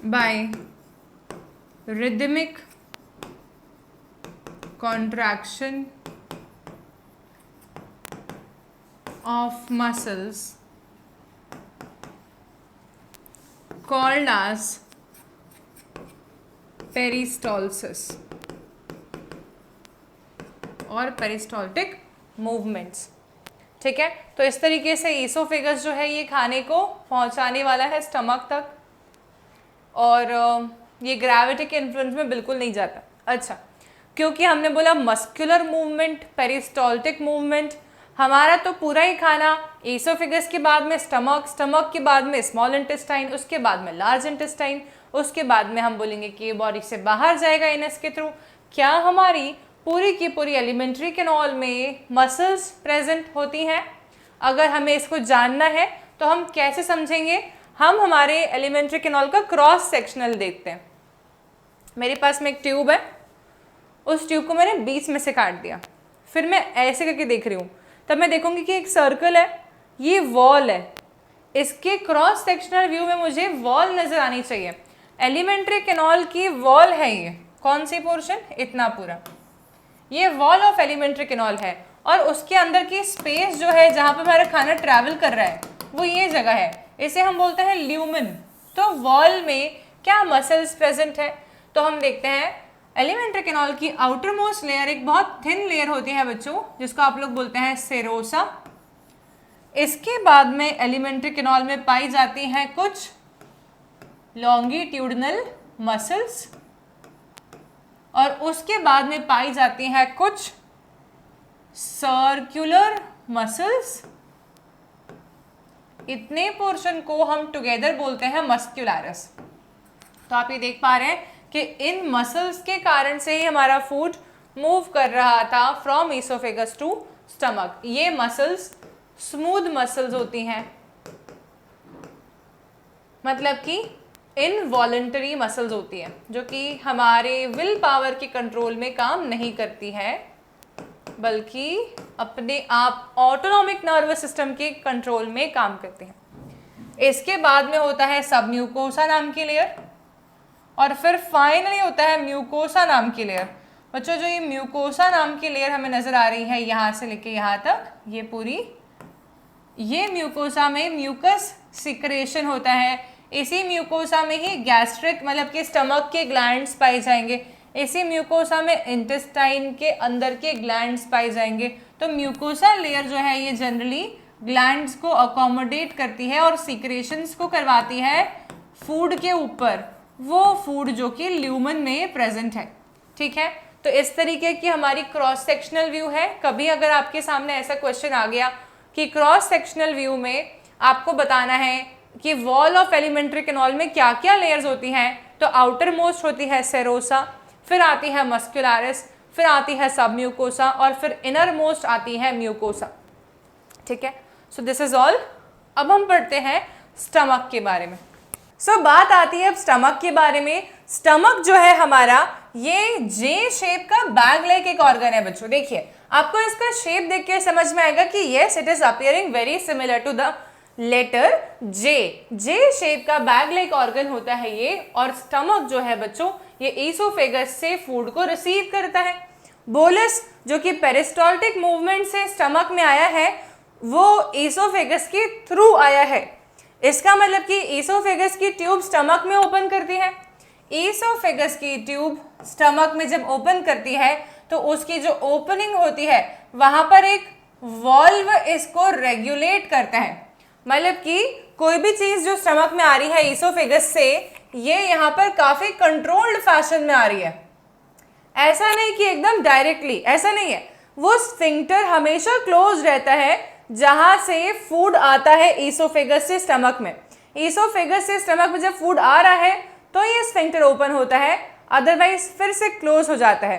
by rhythmic contraction of muscles called as peristalsis और पेरिस्टॉल्टिक मूवमेंट्स। ठीक है, तो इस तरीके से ईसोफेगस जो है ये खाने को पहुंचाने वाला है स्टमक तक, और ये ग्रेविटी के इन्फ्लुएंस में बिल्कुल नहीं जाता। अच्छा, क्योंकि हमने बोला मस्कुलर मूवमेंट, पेरिस्टॉल्टिक मूवमेंट, हमारा तो पूरा ही खाना ईसोफेगस के बाद में स्टमक, स्टमक के बाद में स्मॉल इंटेस्टाइन, उसके बाद में लार्ज इंटेस्टाइन, उसके बाद में हम बोलेंगे कि ये बॉडी से बाहर जाएगा एनएस के थ्रू। क्या हमारी पूरी की पूरी एलिमेंट्री कैनाल में मसल्स प्रेजेंट होती हैं? अगर हमें इसको जानना है तो हम कैसे समझेंगे? हम हमारे एलिमेंट्री कैनाल का क्रॉस सेक्शनल देखते हैं। मेरे पास में एक ट्यूब है, उस ट्यूब को मैंने बीच में से काट दिया, फिर मैं ऐसे करके देख रही हूँ, तब मैं देखूंगी कि एक सर्कल है, ये वॉल है, इसके क्रॉस सेक्शनल व्यू में मुझे वॉल नजर आनी चाहिए। एलिमेंट्री कैनाल की वॉल है ये, कौन सी पोर्शन? इतना पूरा, ये वॉल ऑफ एलिमेंट्री कैनाल है, और उसके अंदर की स्पेस जो है जहाँ पे हमारा खाना ट्रैवल कर रहा है वो ये जगह है, इसे हम बोलते हैं ल्यूमेन। तो वॉल में क्या मसल्स प्रेजेंट है? तो हम देखते हैं एलिमेंट्री कैनाल की आउटर मोस्ट लेयर एक बहुत थिन लेयर होती है बच्चों, जिसको आप लोग बोलते हैं सेरोसा। इसके बाद में एलिमेंट्री कैनाल में पाई जाती हैं कुछ लॉन्गिट्यूडनल मसल्स, और उसके बाद में पाई जाती हैं कुछ सर्कुलर मसल्स। इतने पोर्शन को हम टुगेदर बोलते हैं मस्क्युलरिस। तो आप ये देख पा रहे हैं कि इन मसल्स के कारण से ही हमारा फूड मूव कर रहा था फ्रॉम ईसोफेगस टू स्टमक। ये मसल्स स्मूथ मसल्स होती हैं, मतलब कि इनवॉलंटरी मसल्स होती है, जो कि हमारे विल पावर के कंट्रोल में काम नहीं करती है, बल्कि अपने आप ऑटोनॉमिक नर्वस सिस्टम के कंट्रोल में काम करते हैं। इसके बाद में होता है सब म्यूकोसा नाम की लेयर, और फिर फाइनली होता है म्यूकोसा नाम की लेयर। बच्चों, जो ये म्यूकोसा नाम की लेयर हमें नजर आ रही है यहाँ से लेके यहाँ तक, ये पूरी, ये म्यूकोसा में म्यूकस सिक्रेशन होता है। इसी म्यूकोसा में ही गैस्ट्रिक मतलब कि स्टमक के ग्लैंड्स पाए जाएंगे, इसी म्यूकोसा में इंटेस्टाइन के अंदर के ग्लैंड्स पाए जाएंगे। तो म्यूकोसा लेयर जो है ये जनरली ग्लैंड्स को अकोमोडेट करती है और सिक्रेशंस को करवाती है फूड के ऊपर, वो फूड जो कि ल्यूमन में प्रेजेंट है। ठीक है, तो इस तरीके की हमारी क्रॉस सेक्शनल व्यू है। कभी अगर आपके सामने ऐसा क्वेश्चन आ गया कि क्रॉस सेक्शनल व्यू में आपको बताना है कि वॉल ऑफ एलिमेंट्री कैनाल में क्या क्या लेयर्स होती हैं, तो आउटर मोस्ट होती है सेरोसा, फिर आती है मस्कुलरिस, फिर आती है सब म्यूकोसा, और फिर इनर मोस्ट आती है म्यूकोसा। ठीक है, सो दिस इज ऑल। अब हम पढ़ते हैं स्टमक के बारे में। सो बात आती है अब स्टमक के बारे में। स्टमक जो है हमारा, ये जे शेप का बैग लाइक एक ऑर्गन है बच्चों। देखिए, आपको इसका शेप देख के समझ में आएगा कि yes, it is appearing very similar to the letter J. J shape का बैग लाइक ऑर्गन होता है ये, और स्टमक जो है बच्चों, ये ईसोफेगस से फूड को रिसीव करता है। बोलस जो कि पेरिस्टॉल्टिक मूवमेंट से स्टमक में आया है, वो ईसोफेगस के थ्रू आया है। इसका मतलब कि ईसोफेगस की ट्यूब स्टमक में ओपन करती है। ईसोफेगस की ट्यूब स्टमक में जब ओपन करती है तो उसकी जो ओपनिंग होती है वहां पर एक वॉल्व इसको रेगुलेट करता है। मतलब कि कोई भी चीज जो स्टमक में आ रही है ईसोफेगस से, ये यहाँ पर काफी कंट्रोल्ड फैशन में आ रही है। ऐसा नहीं कि एकदम डायरेक्टली, ऐसा नहीं है। वो स्फिंक्टर हमेशा क्लोज रहता है जहां से फूड आता है ईसोफेगस से स्टमक में। ईसोफेगस से स्टमक में जब फूड आ रहा है तो ये स्फिंक्टर ओपन होता है, अदरवाइज फिर से क्लोज हो जाता है,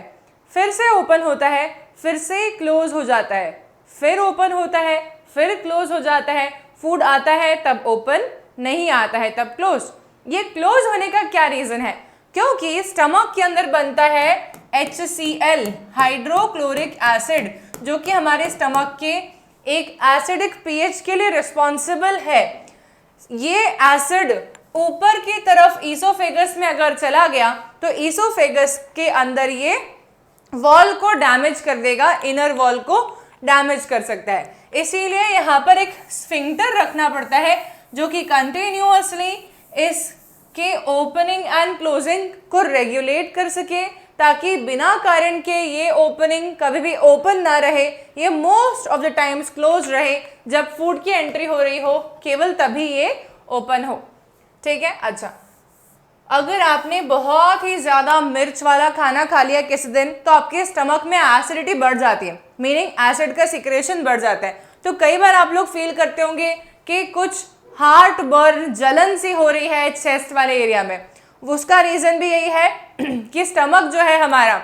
फिर से ओपन होता है, फिर से क्लोज हो जाता है, फिर ओपन होता है, फिर क्लोज हो जाता है। फूड आता है तब ओपन, नहीं आता है तब क्लोज। ये क्लोज होने का क्या रीजन है? क्योंकि स्टमक के अंदर बनता है HCl, हाइड्रोक्लोरिक एसिड, जो कि हमारे स्टमक के एक एसिडिक पीएच के लिए रिस्पॉन्सिबल है। ये एसिड ऊपर की तरफ ईसोफेगस में अगर चला गया तो ईसोफेगस के अंदर ये वॉल को डैमेज कर देगा, इनर वॉल को डैमेज कर सकता है। इसीलिए यहाँ पर एक स्फिंक्टर रखना पड़ता है जो कि कंटिन्यूअसली इसके ओपनिंग एंड क्लोजिंग को रेगुलेट कर सके, ताकि बिना कारण के ये ओपनिंग कभी भी ओपन ना रहे, ये most of the times close रहे। जब फूड की एंट्री हो रही हो केवल तभी ये ओपन हो। ठीक है। अच्छा, अगर आपने बहुत ही ज़्यादा मिर्च वाला खाना खा लिया किसी दिन तो आपके स्टमक में एसिडिटी बढ़ जाती है, मीनिंग एसिड का सिक्रेशन बढ़ जाता है। तो कई बार आप लोग फील करते होंगे कि कुछ हार्ट बर्न, जलन सी हो रही है चेस्ट वाले एरिया में। उसका रीज़न भी यही है कि स्टमक जो है हमारा,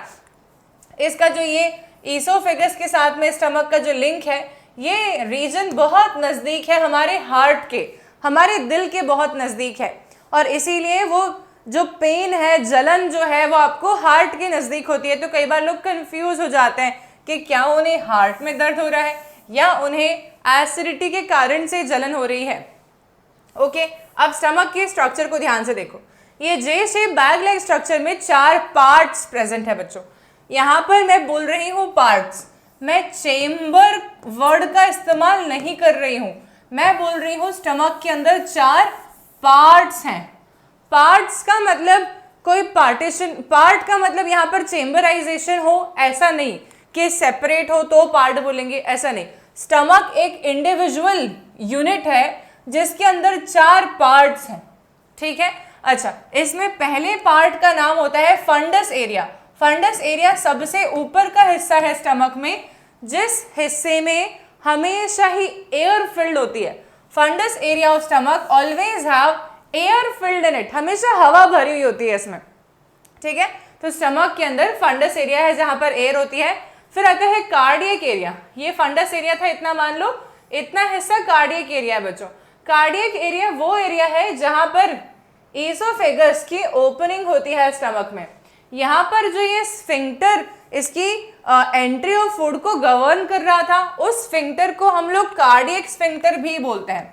इसका जो ये ईसोफेगस के साथ में स्टमक का जो लिंक है, ये रीजन बहुत नज़दीक है हमारे हार्ट के, हमारे दिल के बहुत नज़दीक है। और इसीलिए वो जो पेन है, जलन जो है, वो आपको हार्ट के नज़दीक होती है। तो कई बार लोग कंफ्यूज हो जाते हैं कि क्या उन्हें हार्ट में दर्द हो रहा है या उन्हें एसिडिटी के कारण से जलन हो रही है। ओके, अब स्टमक के स्ट्रक्चर को ध्यान से देखो। ये जे शेप बैग लाइक स्ट्रक्चर में 4 पार्ट्स प्रेजेंट है बच्चों। यहाँ पर मैं बोल रही हूँ पार्ट्स, मैं चेम्बर वर्ड का इस्तेमाल नहीं कर रही हूँ, मैं बोल रही हूँ स्टमक के अंदर 4 पार्ट्स हैं। पार्ट्स का मतलब कोई पार्टीशन, पार्ट का मतलब यहाँ पर चेम्बराइजेशन हो ऐसा नहीं कि सेपरेट हो तो पार्ट बोलेंगे, ऐसा नहीं। स्टमक एक इंडिविजुअल यूनिट है जिसके अंदर 4 पार्ट्स हैं। ठीक है। अच्छा, इसमें पहले पार्ट का नाम होता है फंडस एरिया। फंडस एरिया सबसे ऊपर का हिस्सा है स्टमक में, जिस हिस्से में हमेशा ही एयर फिल्ड होती है। Fundus area of stomach always have air filled in it, हमेशा हवा भरी हुई होती है इसमें। ठीक है। तो स्टमक के अंदर फंडस एरिया है जहां पर एयर होती है। फिर आता है कार्डियक एरिया। ये फंडस एरिया था, इतना मान लो, इतना हिस्सा कार्डियक एरिया है बच्चों। कार्डियक एरिया वो एरिया है जहां पर ईसोफेगस की ओपनिंग होती है स्टमक में। यहाँ पर जो ये स्फिंक्टर इसकी एंट्री ऑफ फूड को गवर्न कर रहा था, उस स्फिंक्टर को हम लोग कार्डियक स्फिंक्टर भी बोलते हैं।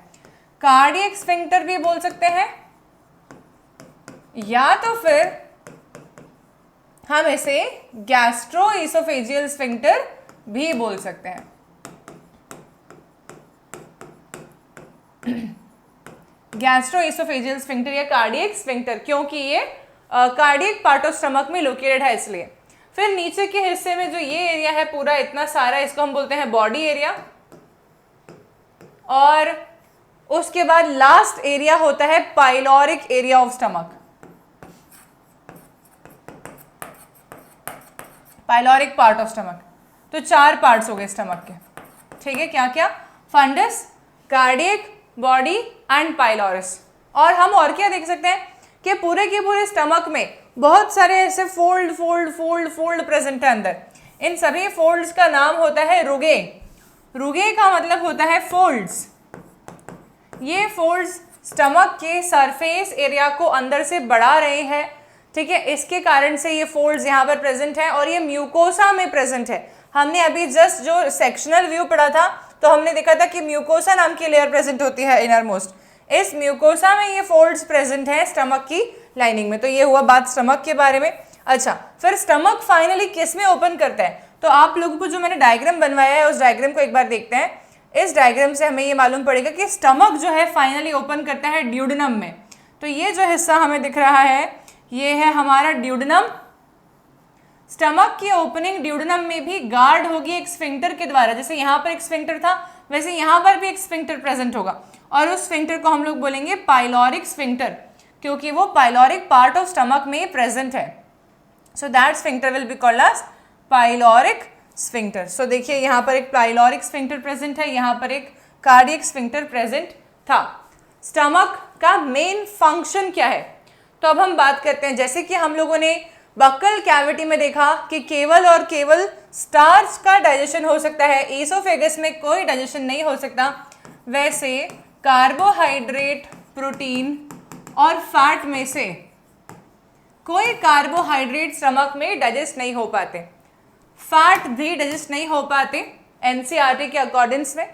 कार्डियक स्फिंक्टर भी बोल सकते हैं, या तो फिर हम इसे गैस्ट्रो ईसोफेजियल स्फिंक्टर भी बोल सकते हैं। गैस्ट्रो ईसोफेजियल स्फिंक्टर या कार्डियक स्फिंक्टर, क्योंकि ये कार्डियक पार्ट ऑफ स्टमक में लोकेटेड है इसलिए। फिर नीचे के हिस्से में जो ये एरिया है पूरा इतना सारा, इसको हम बोलते हैं बॉडी एरिया। और उसके बाद लास्ट एरिया होता है pyloric area of stomach. Pyloric part of stomach. तो 4 पार्ट्स हो गए स्टमक के। ठीक है। क्या क्या? Fundus, cardiac, body and pylorus. और हम और क्या देख सकते हैं कि पूरे के पूरे स्टमक में बहुत सारे ऐसे fold fold fold fold present है अंदर। इन सभी फोल्ड्स का नाम होता है रुगे। रुगे का मतलब होता है फोल्ड्स। ये फोल्ड्स स्टमक के सरफेस एरिया को अंदर से बढ़ा रहे हैं। ठीक है। इसके कारण से ये फोल्ड्स यहाँ पर प्रेजेंट है और ये म्यूकोसा में प्रेजेंट है। हमने अभी जस्ट जो सेक्शनल व्यू पढ़ा था तो हमने देखा था कि म्यूकोसा नाम की लेयर प्रेजेंट होती है इनर मोस्ट। इस म्यूकोसा में ये फोल्ड्स प्रेजेंट हैं स्टमक की लाइनिंग में। तो ये हुआ बात स्टमक के बारे में। अच्छा, फिर स्टमक फाइनली किस में ओपन करता है? तो आप लोगों को जो मैंने डायग्राम बनवाया है उस डायग्राम को एक बार देखते हैं। इस डायग्राम से हमें ये मालूम पड़ेगा कि स्टमक जो है फाइनली ओपन करता है ड्यूडेनम में। तो ये जो हिस्सा हमें दिख रहा है ये है हमारा ड्यूडेनम। स्टमक की ओपनिंग ड्यूडेनम में भी गार्ड होगी एक स्फिंक्टर के द्वारा। जैसे यहाँ पर एक स्फिंक्टर था वैसे यहाँ पर भी एक स्फिंक्टर प्रेजेंट होगा और उस स्फिंक्टर को हम लोग बोलेंगे पाइलोरिक स्फिंक्टर, क्योंकि वो पाइलोरिक पार्ट ऑफ स्टमक में प्रेजेंट है। So that sphincter will be called as pyloric sphincter. So देखिए यहाँ पर एक पाइलोरिक स्फिंक्टर प्रेजेंट है, यहाँ पर एक कार्डियक स्फिंक्टर प्रेजेंट था। स्टमक का मेन फंक्शन क्या है? तो अब हम बात करते हैं, जैसे कि हम लोगों ने बक्कल कैविटी में देखा कि केवल और केवल स्टार्च का डाइजेशन हो सकता है, ईसोफेगस में कोई डाइजेशन नहीं हो सकता, वैसे कार्बोहाइड्रेट, प्रोटीन और फैट में से कोई कार्बोहाइड्रेट स्टमक में डाइजेस्ट नहीं हो पाते, फैट भी डाइजेस्ट नहीं हो पाते एनसीईआरटी के अकॉर्डिंग्स में।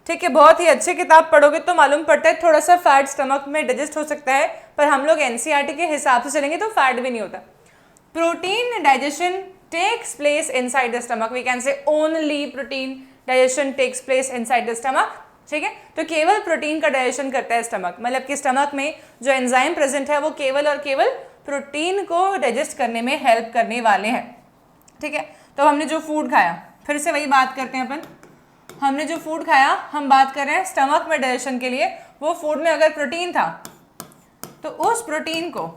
ठीक है, बहुत ही अच्छी किताब पढ़ोगे तो मालूम पड़ता है थोड़ा सा फैट स्टमक में डाइजेस्ट हो सकता है, पर हम लोग एनसीईआरटी के हिसाब से चलेंगे तो फैट भी नहीं होता। Protein digestion takes place inside the stomach, we can say only protein digestion takes place inside the stomach. ठीक है, तो केवल प्रोटीन का डाइजेशन करता है स्टमक, मतलब कि स्टमक में जो एंजाइम प्रेजेंट है वो केवल और केवल प्रोटीन को डाइजेस्ट करने में हेल्प करने वाले हैं। ठीक है, तो हमने जो फूड खाया, फिर से वही बात करते हैं अपन, हमने जो फूड खाया हम बात कर रहे हैं स्टमक में डाइजेशन के लिए, वो फूड में अगर प्रोटीन था तो उस प्रोटीन को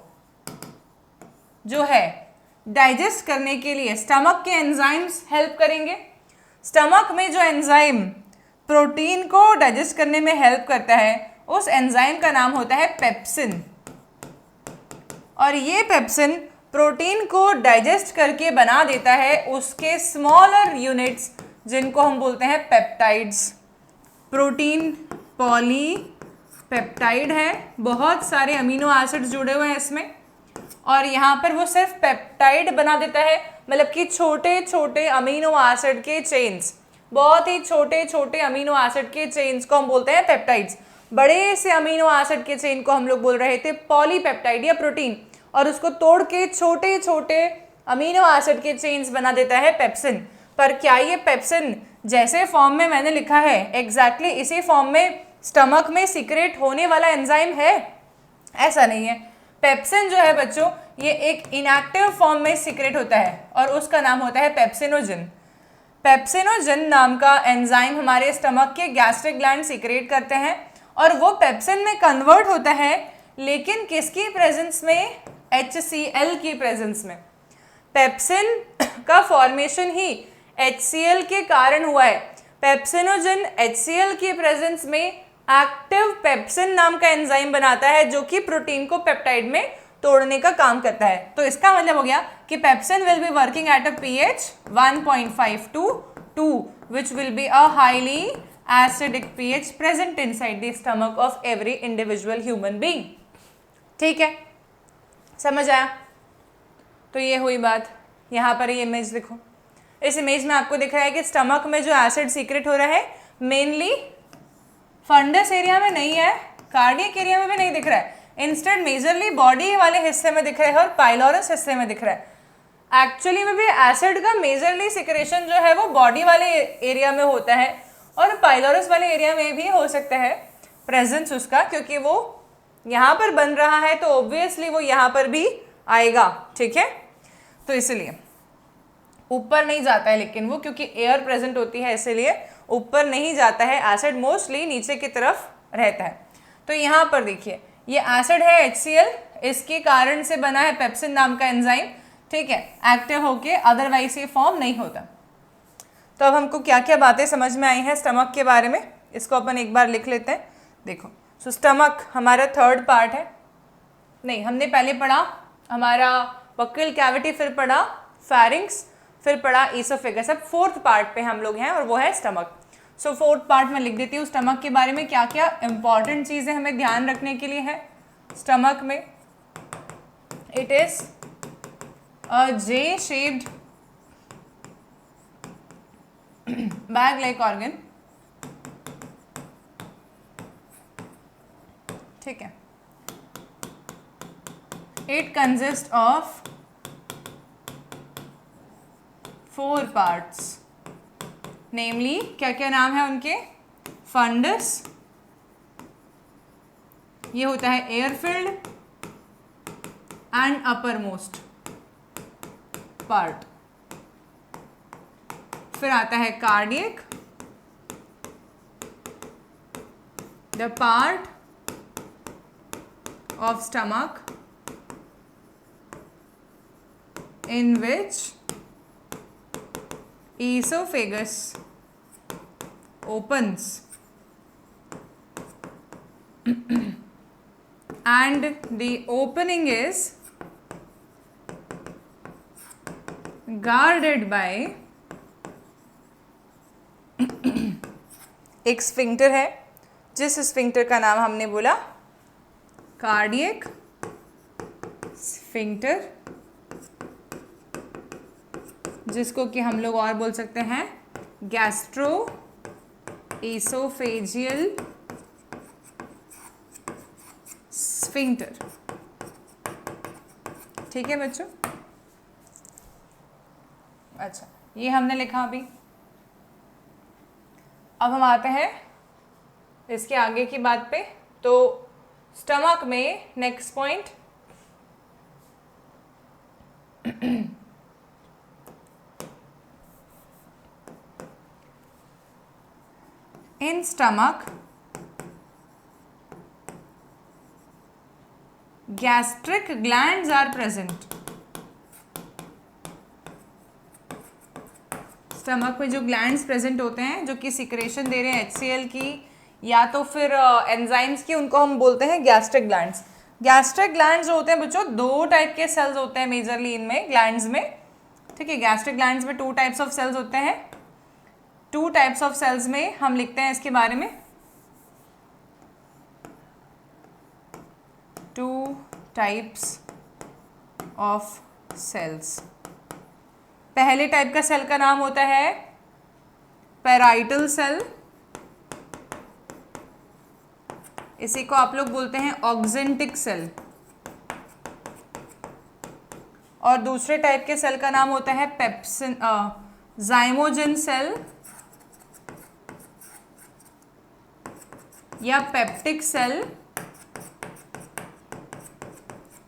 जो है डाइजेस्ट करने के लिए स्टमक के एंजाइम्स हेल्प करेंगे। स्टमक में जो एंजाइम प्रोटीन को डाइजेस्ट करने में हेल्प करता है उस एंजाइम का नाम होता है पेप्सिन, और ये पेप्सिन प्रोटीन को डाइजेस्ट करके बना देता है उसके स्मॉलर यूनिट्स जिनको हम बोलते हैं पेप्टाइड्स। प्रोटीन पॉलीपेप्टाइड है, बहुत सारे अमीनो एसिड्स जुड़े हुए हैं इसमें, और यहाँ पर वो सिर्फ पेप्टाइड बना देता है, मतलब कि छोटे छोटे अमीनो एसिड के चेन्स, बहुत ही छोटे छोटे अमीनो एसिड के चेन्स को हम बोलते हैं पेप्टाइड्स। बड़े से अमीनो एसिड के चेन को हम लोग बोल रहे थे पॉलीपेप्टाइड या प्रोटीन, और उसको तोड़ के छोटे छोटे अमीनो एसिड के चेन्स बना देता है पेप्सिन। पर क्या ये पेप्सिन जैसे फॉर्म में मैंने लिखा है एग्जैक्टली इसी फॉर्म में स्टमक में सीक्रेट होने वाला एंजाइम है? ऐसा नहीं है। पेप्सिन जो है बच्चों ये एक इनएक्टिव फॉर्म में सीक्रेट होता है और उसका नाम होता है पेप्सिनोजन। पेप्सिनोजन नाम का एंजाइम हमारे स्टमक के गैस्ट्रिक ग्लैंड सीक्रेट करते हैं और वो पेप्सिन में कन्वर्ट होता है, लेकिन किसकी प्रेजेंस में? HCl की प्रेजेंस में। पेप्सिन का फॉर्मेशन ही HCl के कारण हुआ है। पेप्सिनोजन HCl की प्रेजेंस में एक्टिव पेप्सिन नाम का एंजाइम बनाता है जो कि प्रोटीन को पेप्टाइड में तोड़ने का काम करता है। तो इसका मतलब हो गया कि pepsin will be working at a pH 1.5 to 2 which will be a highly acidic pH present inside the stomach of every individual human being। ठीक है, समझ आया? तो ये हुई बात। यहाँ पर ये इमेज देखो, इस इमेज में आपको दिख रहा है कि स्टमक में जो एसिड सीक्रेट हो रहा है मेनली फंडस एरिया में नहीं है, कार्डियक एरिया में भी नहीं दिख रहा है, इंस्टेड मेजरली बॉडी वाले हिस्से में दिख रहा है और पाइलोरस हिस्से में दिख रहा है। एक्चुअली में भी एसिड का मेजरली सिक्रेशन जो है वो बॉडी वाले एरिया में होता है और पाइलोरस वाले एरिया में भी हो सकता है प्रेजेंस उसका, क्योंकि वो यहाँ पर बन रहा है तो ऑब्वियसली वो यहाँ पर भी आएगा। ठीक है, तो इसलिए ऊपर नहीं जाता है, लेकिन वो क्योंकि एयर प्रेजेंट होती है इसलिए ऊपर नहीं जाता है, एसिड मोस्टली नीचे की तरफ रहता है। तो यहाँ पर देखिए ये एसिड है HCl, इसके कारण से बना है पेप्सिन नाम का एंजाइम। ठीक है, एक्टिव होके अदरवाइज ये फॉर्म नहीं होता। तो अब हमको क्या क्या बातें समझ में आई हैं स्टमक के बारे में, इसको अपन एक बार लिख लेते हैं। देखो, सो स्टमक हमारा थर्ड पार्ट है, नहीं हमने पहले पढ़ा हमारा बक्कल कैविटी, फिर पढ़ा फेरिंक्स, फिर पढ़ा ईसोफेगस। अब फोर्थ पार्ट पे हम लोग हैं और वो है स्टमक। सो फोर्थ पार्ट में लिख देती हूँ स्टमक के बारे में क्या क्या इंपॉर्टेंट चीज़ें हमें ध्यान रखने के लिए है स्टमक में। It is a J shaped bag like organ. ठीक है, इट कंसिस्ट ऑफ 4 parts, नेमली क्या क्या नाम है उनके? फंडस, ये होता है air filled and upper most part. फिर आता है cardiac, the part of stomach in which esophagus opens and the opening is guarded by एक स्फिंक्टर है, जिस स्फिंक्टर का नाम हमने बोला कार्डियक स्फिंक्टर, जिसको कि हम लोग और बोल सकते हैं गैस्ट्रो एसोफेजियल स्फिंक्टर। ठीक है बच्चों, अच्छा ये हमने लिखा अभी। अब हम आते हैं इसके आगे की बात पे। तो स्टमक में next point, in stomach gastric glands are present. Stomach में जो ग्लैंड्स प्रेजेंट होते हैं जो कि सिक्रेशन दे रहे हैं HCl की या तो फिर एंजाइम्स की, उनको हम बोलते हैं गैस्ट्रिक ग्लैंड्स। गैस्ट्रिक ग्लैंड्स जो होते हैं बच्चों, दो टाइप के सेल्स होते हैं मेजरली इनमें, ग्लैंड्स में। ठीक है, गैस्ट्रिक ग्लैंड्स में 2 टाइप्स ऑफ सेल्स होते हैं। 2 टाइप्स ऑफ सेल्स में हम लिखते हैं इसके बारे में, 2 टाइप्स ऑफ सेल्स। पहले टाइप का सेल का नाम होता है पैराइटल सेल, इसी को आप लोग बोलते हैं ऑक्जेंटिक सेल। और दूसरे टाइप के सेल का नाम होता है पेप्सिन ज़ाइमोजन सेल या पेप्टिक सेल,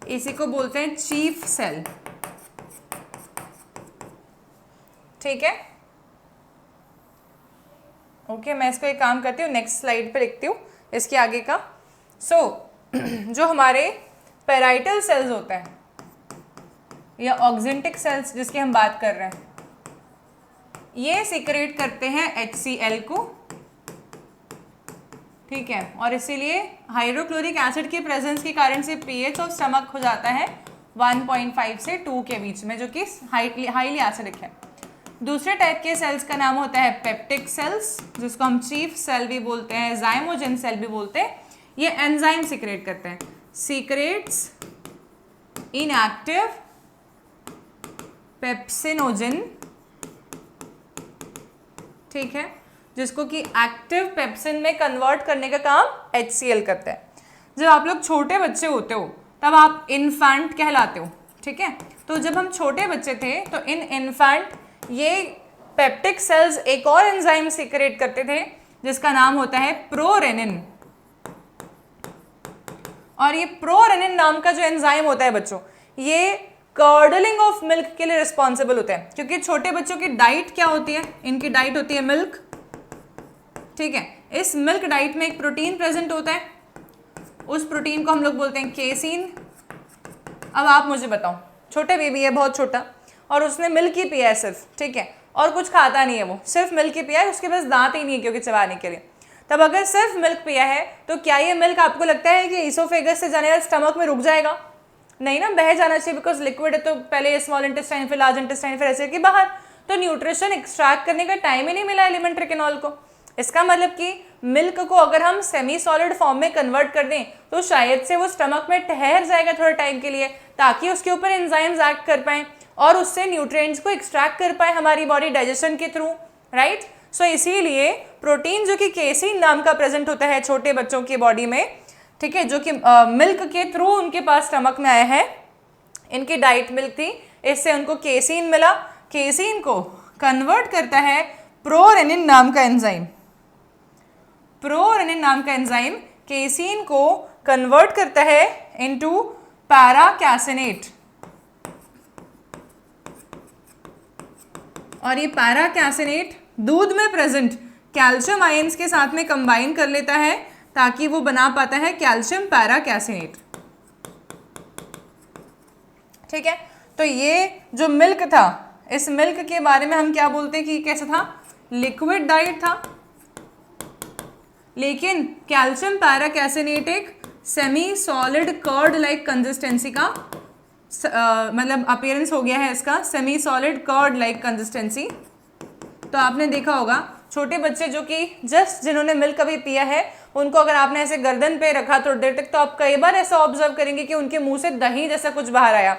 इसी को बोलते हैं चीफ सेल। ठीक है, ओके मैं इसको एक काम करती हूँ, नेक्स्ट स्लाइड पे लिखती हूँ इसके आगे का। जो हमारे पैराइटल सेल्स होते हैं या ऑक्जेंटिक सेल्स जिसकी हम बात कर रहे हैं, ये सिक्रेट करते हैं HCl को। ठीक है, और इसीलिए हाइड्रोक्लोरिक एसिड के प्रेजेंस के कारण से pH ऑफ स्टमक हो जाता है 1.5 से 2 के बीच में, जो कि हाईली एसिडिक है। दूसरे टाइप के सेल्स का नाम होता है पेप्टिक सेल्स, जिसको हम चीफ सेल भी बोलते हैं, ज़ाइमोजन सेल भी बोलते हैं। ये एंजाइम सिक्रेट करते हैं, सीक्रेट्स इनएक्टिव पेप्सिनोजन। ठीक है, जिसको कि एक्टिव पेप्सिन में कन्वर्ट करने का काम HCl करता है। जब आप लोग छोटे बच्चे होते हो तब आप इन्फेंट कहलाते हो। ठीक है, तो जब हम छोटे बच्चे थे तो इन इन्फेंट ये पेप्टिक सेल्स एक और एंजाइम सिक्रेट करते थे जिसका नाम होता है प्रोरेनिन। और ये प्रोरेनिन नाम का जो एंजाइम होता है बच्चों, ये कर्डलिंग ऑफ मिल्क के लिए रिस्पॉन्सिबल होता है। क्योंकि छोटे बच्चों की डाइट क्या होती है, इनकी डाइट होती है मिल्क। ठीक है, इस मिल्क डाइट में एक प्रोटीन प्रेजेंट होता है, उस प्रोटीन को हम लोग बोलते हैं केसीन। अब आप मुझे बताओ, छोटे बेबी है, बहुत छोटा, और उसने मिल्क ही पिया है सिर्फ, ठीक है, और कुछ खाता नहीं है, वो सिर्फ मिल्क ही पिया है, उसके पास दांत ही नहीं है क्योंकि चबाने के लिए। तब अगर सिर्फ मिल्क पिया है तो क्या ये मिल्क आपको लगता है कि ईसोफेगस से जाने वाले स्टमक में रुक जाएगा? नहीं ना, बह जाना चाहिए, बिकॉज लिक्विड है तो पहले स्मॉल इंटेस्टाइन फिर लार्ज इंटेस्टाइन फिर ऐसे कि बाहर, तो न्यूट्रिशन एक्सट्रैक्ट करने का टाइम ही नहीं मिला एलिमेंट्री केनॉल को। इसका मतलब कि मिल्क को अगर हम सेमी सॉलिड फॉर्म में कन्वर्ट कर दें तो शायद से वो स्टमक में ठहर जाएगा थोड़ा टाइम के लिए, ताकि उसके ऊपर एंजाइम्स एक्ट कर पाएं और उससे न्यूट्रिएंट्स को एक्सट्रैक्ट कर पाए हमारी बॉडी डाइजेशन के थ्रू, राइट। सो इसीलिए प्रोटीन जो कि केसीन नाम का प्रेजेंट होता है छोटे बच्चों की बॉडी में, ठीक है, जो कि मिल्क के थ्रू उनके पास स्टमक में आया है, इनकी डाइट मिल्क थी, इससे उनको केसीन मिला। केसीन को कन्वर्ट करता है प्रोरेनिन नाम का एंजाइम। प्रोरेनिन नाम का एंजाइम केसीन को कन्वर्ट करता है इनटू पैराकैसिनेट, और ये पैराकैसिनेट दूध में प्रेजेंट कैल्शियम आयंस के साथ में कंबाइन कर लेता है ताकि वो बना पाता है कैल्शियम पैराकैसिनेट। ठीक है, तो ये जो मिल्क था, इस मिल्क के बारे में हम क्या बोलते हैं कि कैसा था, लिक्विड डाइट था, लेकिन कैल्शियम पैराकैसिनेट एक semi solid curd like consistency का मतलब अपीयरेंस हो गया है इसका, semi solid curd like consistency. तो आपने देखा होगा छोटे बच्चे जो कि जस्ट जिन्होंने मिल्क अभी पिया है, उनको अगर आपने ऐसे गर्दन पे रखा थोड़ी देर तक, तो आप कई बार ऐसा ऑब्जर्व करेंगे कि उनके मुंह से दही जैसा कुछ बाहर आया,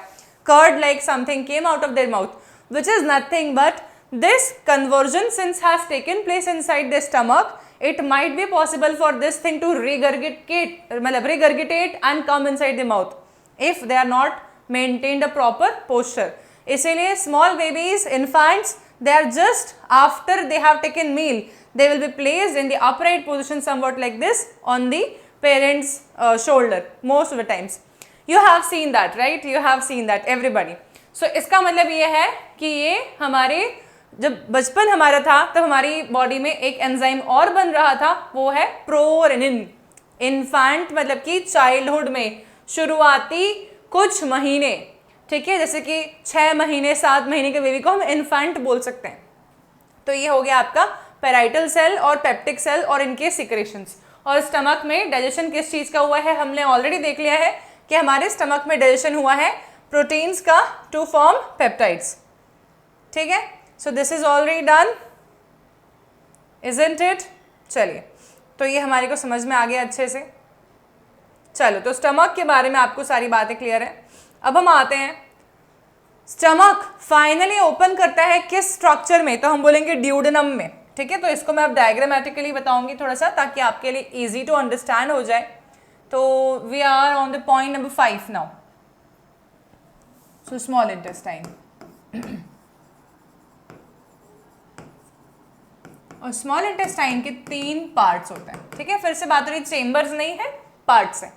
curd like something came out of their mouth, which is nothing but this conversion since has taken place inside the stomach, it might be possible for this thing to regurgitate and come inside the mouth if they are not maintained a proper posture. इसीलिए small babies, infants, they are just after they have taken meal, they will be placed in the upright position somewhat like this on the parents shoulder most of the times. You have seen that, right? You have seen that, everybody. So इसका मतलब ये है कि ये हमारे जब बचपन हमारा था तब हमारी बॉडी में एक एंजाइम और बन रहा था, वो है प्रोरेनिन. इन्फेंट मतलब कि चाइल्डहुड में शुरुआती कुछ महीने, ठीक है, जैसे कि 6 महीने 7 महीने के बेबी को हम इन्फेंट बोल सकते हैं. तो ये हो गया आपका पैराइटल सेल और पेप्टिक सेल और इनके सिक्रेशंस. और स्टमक में डाइजेशन किस चीज़ का हुआ है हमने ऑलरेडी देख लिया है कि हमारे स्टमक में डाइजेशन हुआ है प्रोटीन्स का टू फॉर्म पेप्टाइड्स. ठीक है, so this is already done, isn't it. चलिए, तो ये हमारे को समझ में आ गया अच्छे से. चलो, तो स्टमक के बारे में आपको सारी बातें क्लियर है. अब हम आते हैं, स्टमक फाइनली ओपन करता है किस स्ट्रक्चर में, तो हम बोलेंगे ड्यूडेनम में. ठीक है, तो इसको मैं अब डायग्रामेटिकली बताऊंगी थोड़ा सा ताकि आपके लिए इजी टू अंडरस्टैंड हो जाए. तो we are on the point number 5 now. So small intestine, और स्मॉल इंटेस्टाइन के 3 पार्ट्स होते हैं. ठीक है, फिर से बात हो रही, चेम्बर्स नहीं है, पार्ट्स है.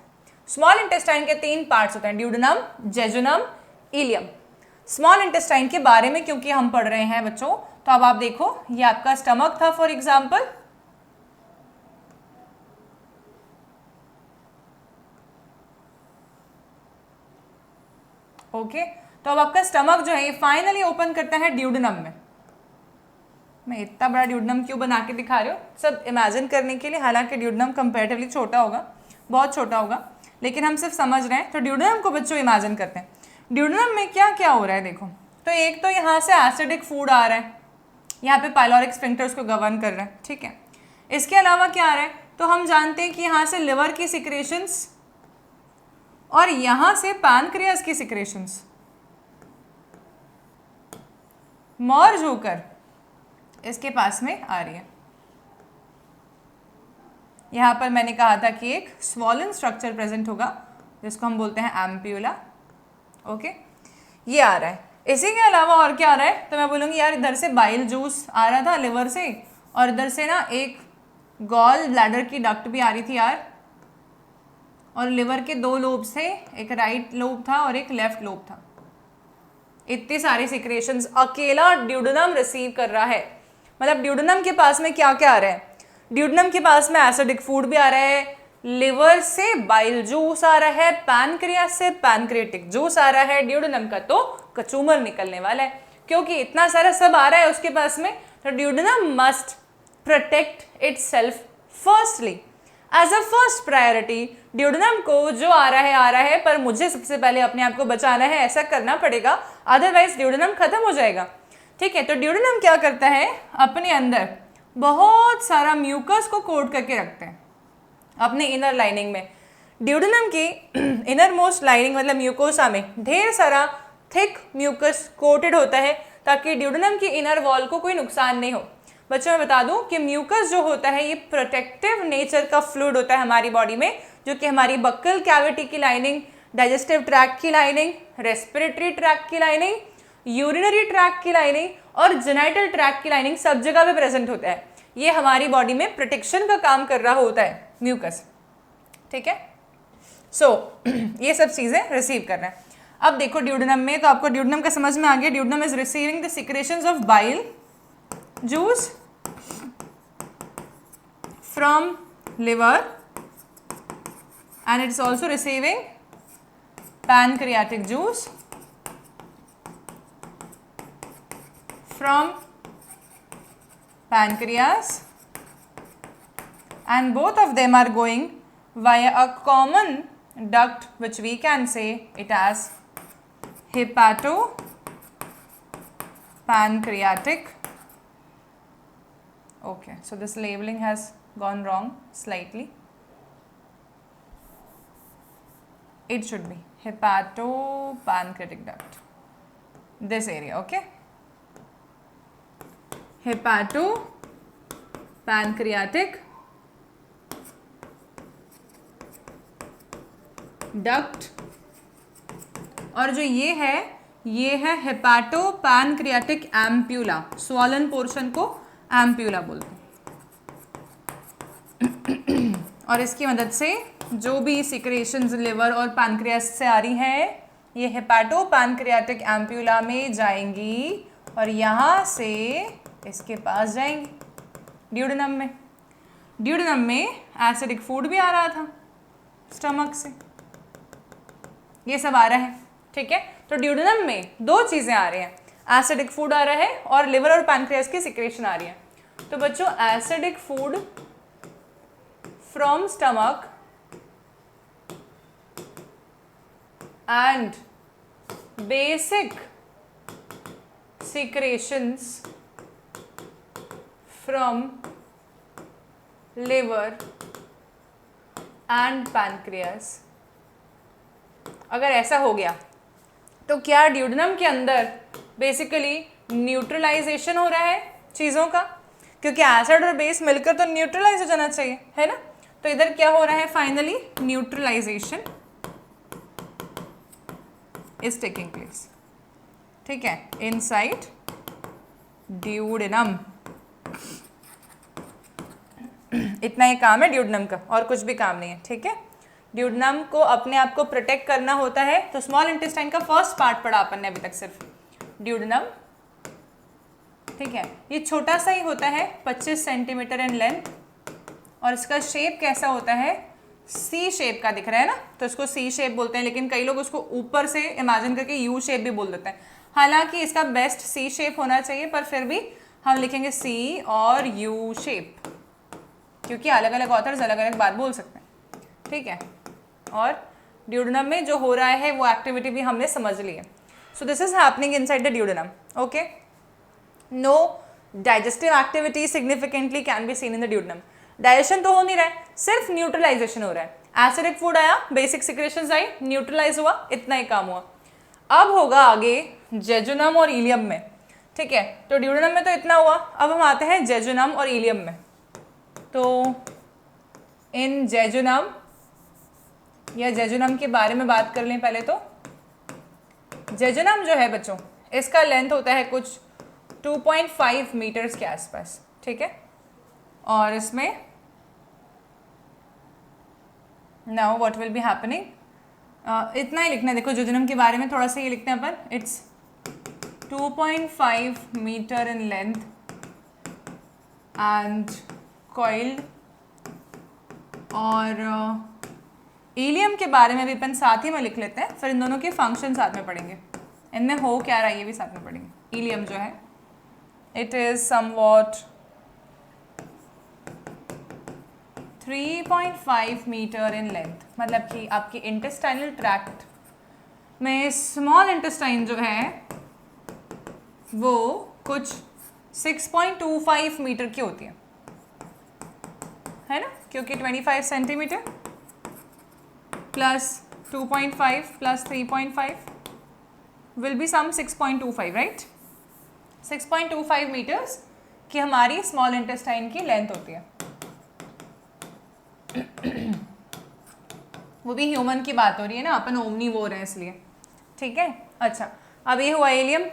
स्मॉल इंटेस्टाइन के 3 पार्ट्स होते हैं, duodenum, jejunum, ileum. Small intestine के बारे में क्योंकि हम पढ़ रहे हैं बच्चों, तो अब आप देखो, ये आपका स्टमक था फॉर एग्जाम्पल. ओके, तो अब आपका स्टमक जो है ये फाइनली ओपन करता है ड्यूडेनम में. मैं इतना बड़ा ड्यूडेनम क्यों बना के दिखा रही हूँ, सब इमेजिन करने के लिए. हालांकि ड्यूडेनम कंपैरेटिवली छोटा होगा, बहुत छोटा होगा, लेकिन हम सिर्फ समझ रहे हैं. तो ड्यूडेनम को बच्चों इमेजिन करते हैं. ड्यूडेनम में क्या क्या हो रहा है देखो. तो एक तो यहाँ से एसिडिक फूड आ रहा है, यहाँ पे पाइलोरिक स्फिंक्टर उसको गवर्न कर रहा है. ठीक है, इसके अलावा क्या आ रहा है, तो हम जानते हैं कि यहाँ से लिवर की सिक्रेशंस और यहाँ से पैनक्रियास की सिक्रेशंस मर्ज होकर इसके पास में आ रही है. यहाँ पर मैंने कहा था कि एक स्वॉलन स्ट्रक्चर प्रेजेंट होगा जिसको हम बोलते हैं एम्प्यूला. ओके, ये आ रहा है. इसी के अलावा और क्या आ रहा है, तो मैं बोलूँगी यार इधर से बाइल जूस आ रहा था लिवर से, और इधर से ना एक गॉल ब्लैडर की डक्ट भी आ रही थी यार. और लिवर के 2 लोब थे, एक राइट लोब था और एक लेफ्ट लोब था. इतनी सारी सिक्रेशंस अकेला ड्यूडेनम रिसीव कर रहा है. मतलब ड्यूडेनम के पास में क्या क्या आ रहा है, ड्यूडेनम के पास में एसिडिक फूड भी आ रहा है, लिवर से बाइल जूस आ रहा है, पैनक्रियास से पैनक्रियाटिक जूस आ रहा है, ड्यूडेनम का तो कचूमर निकलने वाला है. क्योंकि इतना सारा सब आ रहा है उसके पास में, तो duodenum must protect itself firstly. As a first priority duodenum को जो आ रहा है, पर मुझे सबसे पहले अपने आप को बचाना है, ऐसा करना पड़ेगा, अदरवाइज ड्यूडेनम खत्म हो जाएगा. ठीक है, तो ड्यूडेनम क्या करता है, अपने अंदर बहुत सारा म्यूकस को कोट करके रखते हैं अपने इनर लाइनिंग में. ड्यूडेनम की इनर मोस्ट लाइनिंग मतलब म्यूकोसा में ढेर सारा थिक म्यूकस कोटेड होता है ताकि ड्यूडेनम की इनर वॉल को कोई नुकसान नहीं हो. बच्चों मैं बता दूं कि म्यूकस जो होता है ये प्रोटेक्टिव नेचर का फ्लूइड होता है हमारी बॉडी में, जो कि हमारी बक्कल कैविटी की लाइनिंग, डाइजेस्टिव ट्रैक्ट की लाइनिंग, रेस्पिरेटरी ट्रैक्ट की लाइनिंग, यूरिनरी ट्रैक्ट की लाइनिंग और जेनिटल ट्रैक्ट की लाइनिंग सब जगह पे प्रेजेंट होता है. ये हमारी बॉडी में प्रोटेक्शन का काम कर रहा होता है म्यूकस. ठीक है, सो ये सब चीज़ें रिसीव कर रहे हैं. अब देखो ड्यूडेनम में, तो आपको ड्यूडेनम का समझ में आ गया. Duodenum is receiving the secretions of bile juice from liver and it's also receiving pancreatic juice from pancreas, and both of them are going via a common duct which we can say it as hepatopancreatic. Okay, so this labeling has gone wrong slightly. It should be hepatopancreatic duct, this area. Okay, hepatopancreatic duct, और जो ये है हेपाटो pancreatic ampulla, swollen portion को ampulla बोलते हैं। और इसकी मदद से जो भी सिक्रेशंस लिवर और पैनक्रियास से आ रही हैं ये हेपाटो पैनक्रियाटिक एम्प्यूला में जाएंगी और यहाँ से इसके पास जाएंगी ड्यूडेनम में। ड्यूडेनम में एसिडिक फूड भी आ रहा था स्टमक से, ये सब आ रहा है, ठीक है। तो ड्यूडेनम में दो चीज़ें आ रही हैं, एसिडिक फूड आ रहा है और लिवर और पैनक्रियास की सिक्रेशन आ रही है। तो बच्चों acidic food from stomach and basic secretions from liver and pancreas। अगर ऐसा हो गया तो क्या ड्यूडेनम के अंदर बेसिकली न्यूट्रलाइजेशन हो रहा है चीज़ों का, क्योंकि एसिड और बेस मिलकर तो न्यूट्रलाइज हो जाना चाहिए, है ना। तो इधर क्या हो रहा है, finally neutralization is taking place, ठीक है, inside duodenum। इतना ही काम है ड्यूडेनम का, और कुछ भी काम नहीं है, ठीक है। ड्यूडेनम को अपने आप को प्रोटेक्ट करना होता है। तो स्मॉल इंटेस्टाइन का फर्स्ट पार्ट पढ़ा अपन ने अभी तक सिर्फ, ड्यूडेनम, ठीक है। ये छोटा सा ही होता है, 25 सेंटीमीटर इन लेंथ, और इसका शेप कैसा होता है, सी शेप का दिख रहा है ना, तो इसको सी शेप बोलते हैं, लेकिन कई लोग उसको ऊपर से इमेजिन करके यू शेप भी बोल देते हैं। हालांकि इसका बेस्ट सी शेप होना चाहिए, पर फिर भी हम लिखेंगे सी और यू शेप, क्योंकि अलग अलग ऑथर्स अलग अलग बात बोल सकते हैं, ठीक है। और ड्यूडेनम में जो हो रहा है वो एक्टिविटी भी हमने समझ ली है। So this is happening inside the duodenum, okay. No digestive activity significantly can be seen in the duodenum. Digestion तो हो नहीं रहा है, सिर्फ न्यूट्रलाइजेशन हो रहा है। एसिडिक फूड आया, बेसिक सिक्रेशंस आई, न्यूट्रलाइज हुआ, इतना ही काम हुआ। अब होगा आगे जेजुनम और इलियम में, ठीक है। तो ड्यूडेनम में तो इतना हुआ, अब हम आते हैं जेजुनम और इलियम में। तो इन जेजुनम, या जेजुनम के बारे में बात कर लें पहले। तो जेजुनम जो है बच्चों, इसका लेंथ होता है कुछ 2.5 मीटर्स के आसपास, ठीक है। और इसमें now what will be happening, इतना ही लिखना है। देखो जेजुनम के बारे में थोड़ा सा ये लिखते हैं अपन, it's 2.5 metre in length and coiled. और इलियम के बारे में भी अपन साथ ही में लिख लेते हैं, फिर इन दोनों के फंक्शन साथ में पढ़ेंगे, इनमें हो क्या रहा है ये भी साथ में पढ़ेंगे। इलियम जो है it is somewhat 3.5 meter in length, मतलब कि आपकी इंटेस्टाइनल ट्रैक्ट में स्मॉल इंटेस्टाइन जो है वो कुछ 6.25 मीटर की होती है ना, क्योंकि 25 centimeter plus 2.5 plus 3.5 will be some 6.25, right. 6.25 meters की हमारी स्मॉल इंटेस्टाइन की लेंथ होती है। वो भी ह्यूमन की बात हो रही है ना, अपन ओमनीवोर हैं इसलिए, ठीक है। अच्छा, अब ये हुआ एलियम।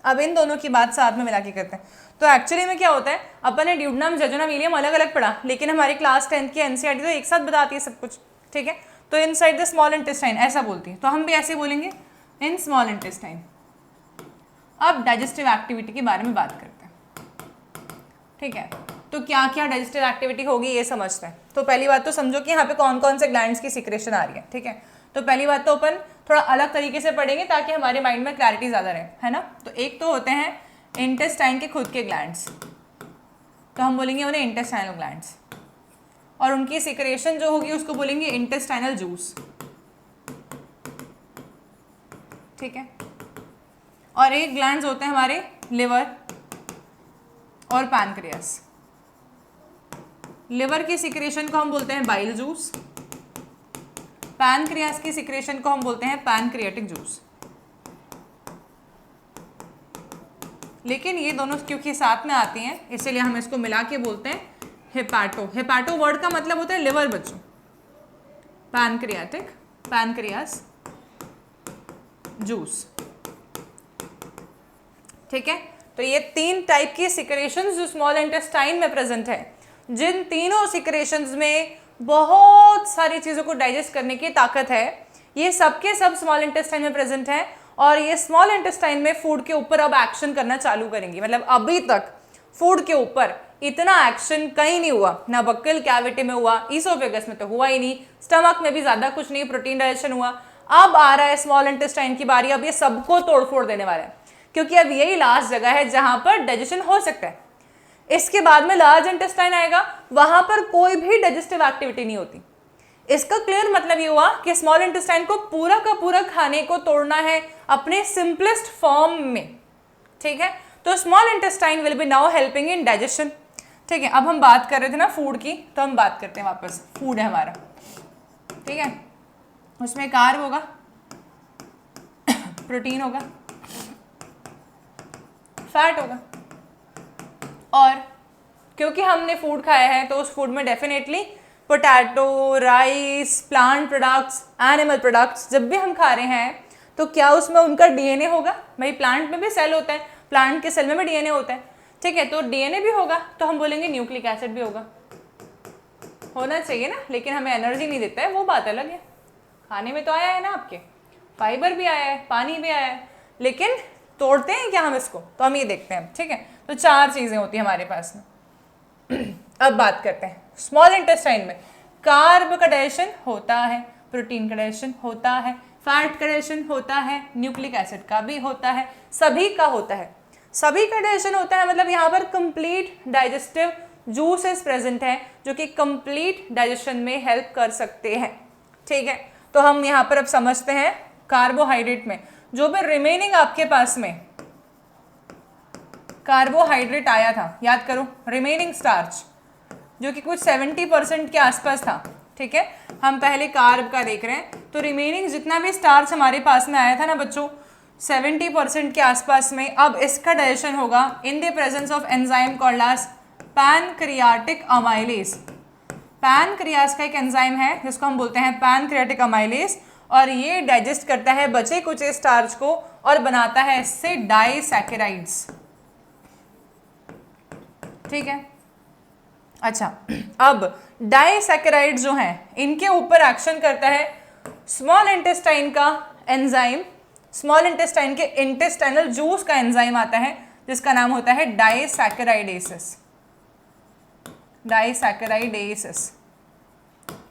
अब इन दोनों की बात साथ में मिला के करते हैं। तो एक्चुअली में क्या होता है, अपन ने ड्यूडेनम जेजुनम इलियम अलग अलग पढ़ा, लेकिन हमारी क्लास 10th की एनसीईआरटी तो एक साथ बताती है सब कुछ, ठीक है। तो इनसाइड द स्मॉल इंटेस्टाइन ऐसा बोलती है, तो हम भी ऐसे बोलेंगे इन स्मॉल इंटेस्टाइन। अब डाइजेस्टिव एक्टिविटी के बारे में बात करते हैं, ठीक है। तो क्या क्या डाइजेस्टिव एक्टिविटी होगी ये समझते हैं। तो पहली बात तो समझो कि यहाँ पे कौन कौन से ग्लैंड्स की सिक्रेशन आ रही है, ठीक है। तो पहली बात तो अपन थोड़ा अलग तरीके से पढ़ेंगे ताकि हमारे माइंड में क्लैरिटी ज़्यादा रहे, है ना। तो एक तो होते हैं इंटेस्टाइन के खुद के ग्लैंड्स, तो हम बोलेंगे उन्हें इंटेस्टाइनल ग्लैंड्स, और उनकी सिक्रेशन जो होगी उसको बोलेंगे इंटेस्टाइनल जूस, ठीक है। और एक ग्लैंड्स होते हैं हमारे लिवर और पैनक्रियास। लिवर की सिक्रेशन को हम बोलते हैं बाइल जूस, पैनक्रियास की सिक्रेशन को हम बोलते हैं पैनक्रियाटिक जूस। लेकिन ये दोनों क्योंकि साथ में आती हैं इसीलिए हम इसको मिला के बोलते हैं हेपाटो। हेपाटो वर्ड का मतलब होता है लिवर बच्चों, पैनक्रियाटिक पैनक्रियास जूस। ठीक है, तो ये 3 टाइप की सिक्रेशंस जो स्मॉल इंटेस्टाइन में प्रेजेंट है, जिन तीनों सिक्रेशंस में बहुत सारी चीज़ों को डाइजेस्ट करने की ताकत है, ये सबके सब स्मॉल इंटेस्टाइन में प्रेजेंट है। और ये स्मॉल इंटेस्टाइन में फूड के ऊपर अब एक्शन करना चालू करेंगी। मतलब अभी तक फूड के ऊपर इतना एक्शन कहीं नहीं हुआ, ना बक्कल कैविटी में हुआ, ईसोफेगस में तो हुआ ही नहीं, स्टमक में भी ज़्यादा कुछ नहीं, प्रोटीन डाइजेशन हुआ। अब आ रहा है स्मॉल इंटेस्टाइन की बारी, अब ये सबको तोड़फोड़ देने वाला है, क्योंकि अब यही लास्ट जगह है जहां पर डाइजेशन हो सकता है। इसके बाद में लार्ज इंटेस्टाइन आएगा, वहां पर कोई भी डाइजेस्टिव एक्टिविटी नहीं होती। इसका क्लियर मतलब ये हुआ कि स्मॉल इंटेस्टाइन को पूरा का पूरा खाने को तोड़ना है अपने सिंपलेस्ट फॉर्म में। ठीक है, तो small intestine will be now helping in digestion. ठीक है, अब हम बात कर रहे थे ना फूड की, तो हम बात करते हैं वापस। फूड है हमारा, ठीक है, उसमें कार्ब होगा, प्रोटीन होगा, फैट होगा, और क्योंकि हमने फूड खाया है तो उस फूड में definitely potato, rice, plant products, animal products जब भी हम खा रहे हैं तो क्या उसमें उनका डीएनए होगा? भाई प्लांट में भी सेल होता है, प्लांट के सेल में भी डीएनए होता है। ठीक है, तो डीएनए भी होगा तो हम बोलेंगे न्यूक्लिक एसिड भी होगा, होना चाहिए ना, लेकिन हमें एनर्जी नहीं देता है, वो बात अलग है। खाने में तो आया है ना आपके, फाइबर भी आया है, पानी भी आया है, लेकिन तोड़ते हैं क्या हम इसको? तो हम ये देखते हैं। ठीक है, तो 4 चीज़ें होती हैं हमारे पास में। अब बात करते हैं स्मॉल इंटेस्टाइन में कार्ब का डाइजेशन होता है, प्रोटीन का डाइजेशन होता है, फैट का डाइजेशन होता है, न्यूक्लिक एसिड का भी होता है, सभी का होता है। सभी का डाइजेशन होता है मतलब यहाँ पर कंप्लीट डाइजेस्टिव जूसेस प्रेजेंट हैं जो कि कंप्लीट डाइजेशन में हेल्प कर सकते हैं। ठीक है, तो हम यहाँ पर अब समझते हैं कार्बोहाइड्रेट में जो भी रिमेनिंग आपके पास में कार्बोहाइड्रेट आया था, याद करो, रिमेनिंग स्टार्च जो कि कुछ 70% के आसपास था। ठीक है, हम पहले कार्ब का देख रहे हैं, तो रिमेनिंग जितना भी स्टार्च हमारे पास में आया था ना बच्चों, 70% के आसपास में, अब इसका डाइजेशन होगा in the presence of enzyme called as pancreatic amylase. Pancreas का एक एंजाइम है जिसको हम बोलते हैं पैनक्रियाटिक अमाइलेज, और ये डाइजेस्ट करता है बचे कुचे स्टार्च को और बनाता है इससे डाइसैकेराइड्स। ठीक है, अच्छा, अब डाइसैकेराइड्स जो हैं इनके ऊपर एक्शन करता है स्मॉल इंटेस्टाइन का एंजाइम, स्मॉल इंटेस्टाइन के इंटेस्टाइनल जूस का एंजाइम आता है जिसका नाम होता है डाइसैकेराइडेसिस। डाइसैकेराइडेसिस।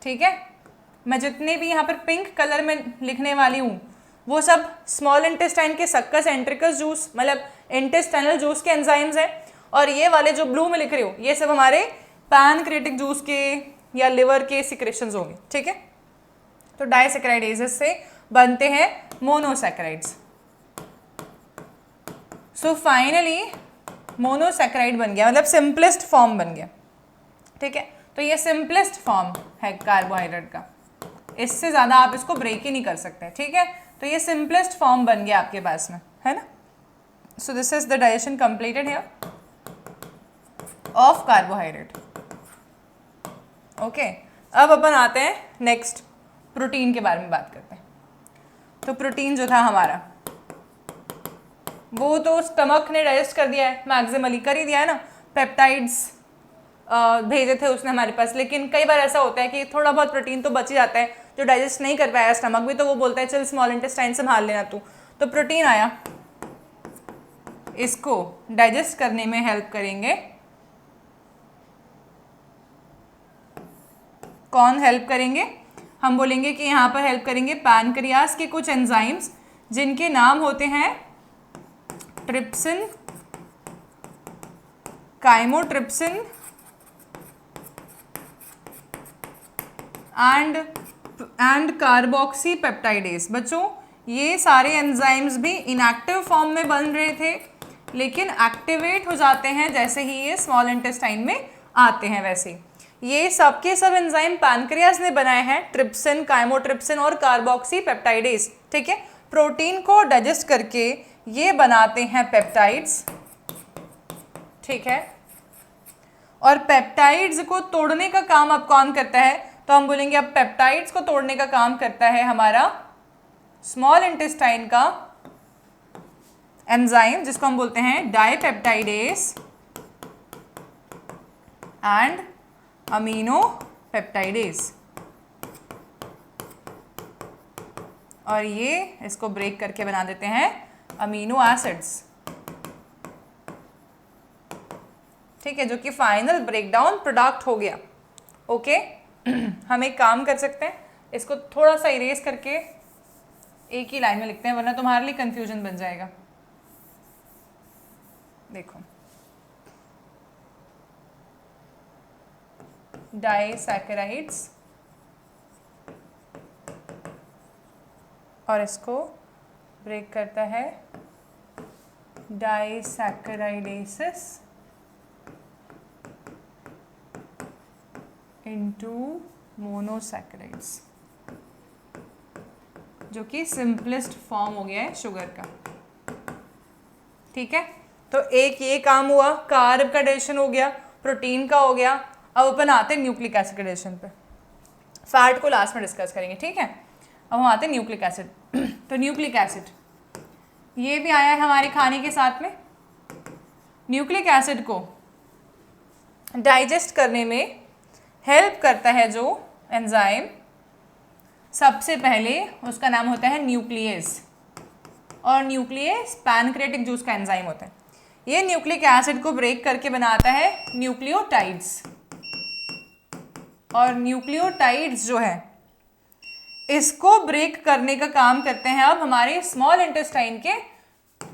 ठीक है, मैं जितने भी यहाँ पर पिंक कलर में लिखने वाली हूँ वो सब स्मॉल इंटेस्टाइन के सक्कस एंट्रिकस जूस मतलब इंटेस्टाइनल जूस के एंजाइम्स हैं, और ये वाले जो ब्लू में लिख रही हूँ ये सब हमारे पैनक्रियाटिक जूस के या लिवर के सिक्रेशंस होंगे। ठीक है, तो डाइसैकेराइडेसिस से बनते हैं मोनोसैकेराइड्स। सो फाइनली मोनोसैकेराइड बन गया, मतलब सिंपलेस्ट फॉर्म बन गया। ठीक है, तो ये सिंपलेस्ट फॉर्म है कार्बोहाइड्रेट का, इससे ज़्यादा आप इसको ब्रेक ही नहीं कर सकते। ठीक है, तो ये सिंपलेस्ट फॉर्म बन गया आपके पास में, है ना। सो this is the digestion completed here of carbohydrate. Okay, अब अपन आते हैं नेक्स्ट प्रोटीन के बारे में बात करते हैं। तो प्रोटीन जो था हमारा वो तो स्टमक ने डाइजेस्ट कर दिया है, मैक्सिमली कर ही दिया है ना, पेप्टाइड्स भेजे थे उसने हमारे पास, लेकिन कई बार ऐसा होता है कि थोड़ा बहुत प्रोटीन तो बच ही जाता है जो डाइजेस्ट नहीं कर पाया स्टमक भी, तो वो बोलता है चल स्मॉल इंटेस्टाइन संभाल लेना तू। तो प्रोटीन आया, इसको डाइजेस्ट करने में हेल्प करेंगे, कौन हेल्प करेंगे? हम बोलेंगे कि यहाँ पर हेल्प करेंगे पैनक्रियास के कुछ एंजाइम्स जिनके नाम होते हैं trypsin, chymotrypsin and carboxy peptidase. बच्चों ये सारे एंजाइम्स भी इनएक्टिव फॉर्म में बन रहे थे लेकिन एक्टिवेट हो जाते हैं जैसे ही ये स्मॉल इंटेस्टाइन में आते हैं। वैसे ये सबके सब एंजाइम पैनक्रियास ने बनाए हैं, ट्रिप्सिन, काइमोट्रिप्सिन और कार्बोक्सी पेप्टाइडेज। ठीक है, प्रोटीन को डाइजेस्ट करके ये बनाते हैं पेप्टाइड्स। ठीक है, और पेप्टाइड्स को तोड़ने का काम अब कौन करता है? तो हम बोलेंगे अब पेप्टाइड्स को तोड़ने का काम करता है हमारा स्मॉल इंटेस्टाइन का एंजाइम, जिसको हम बोलते हैं डाइपेप्टाइडेज एंड अमीनोपेप्टाइडेज। और ये इसको ब्रेक करके बना देते हैं अमीनो एसिड्स। ठीक है, जो कि फाइनल ब्रेकडाउन प्रोडक्ट हो गया। ओके हम एक काम कर सकते हैं, इसको थोड़ा सा इरेज करके एक ही लाइन में लिखते हैं, वरना तुम्हारे लिए कंफ्यूजन बन जाएगा। देखो, डाइसैकेराइड्स और इसको ब्रेक करता है डाइसैकेराइडेसिस इनटू मोनोसैकेराइड्स, जो कि सिंपलेस्ट फॉर्म हो गया है शुगर का। ठीक है, तो एक ये काम हुआ, कार्ब का डाइजेशन हो गया, प्रोटीन का हो गया। अब अपन आते हैं न्यूक्लिक एसिड के डाइजेशन पे, फैट को लास्ट में डिस्कस करेंगे। ठीक है, अब हम आते हैं न्यूक्लिक एसिड। तो न्यूक्लिक एसिड ये भी आया है हमारे खाने के साथ में। न्यूक्लिक एसिड को डाइजेस्ट करने में हेल्प करता है जो एंजाइम, सबसे पहले उसका नाम होता है न्यूक्लियस, और न्यूक्लियस पैनक्रियाटिक जूस का एंजाइम होता है। ये न्यूक्लिक एसिड को ब्रेक करके बनाता है न्यूक्लियोटाइड्स, और न्यूक्लियोटाइड्स जो है इसको ब्रेक करने का काम करते हैं अब हमारे स्मॉल इंटेस्टाइन के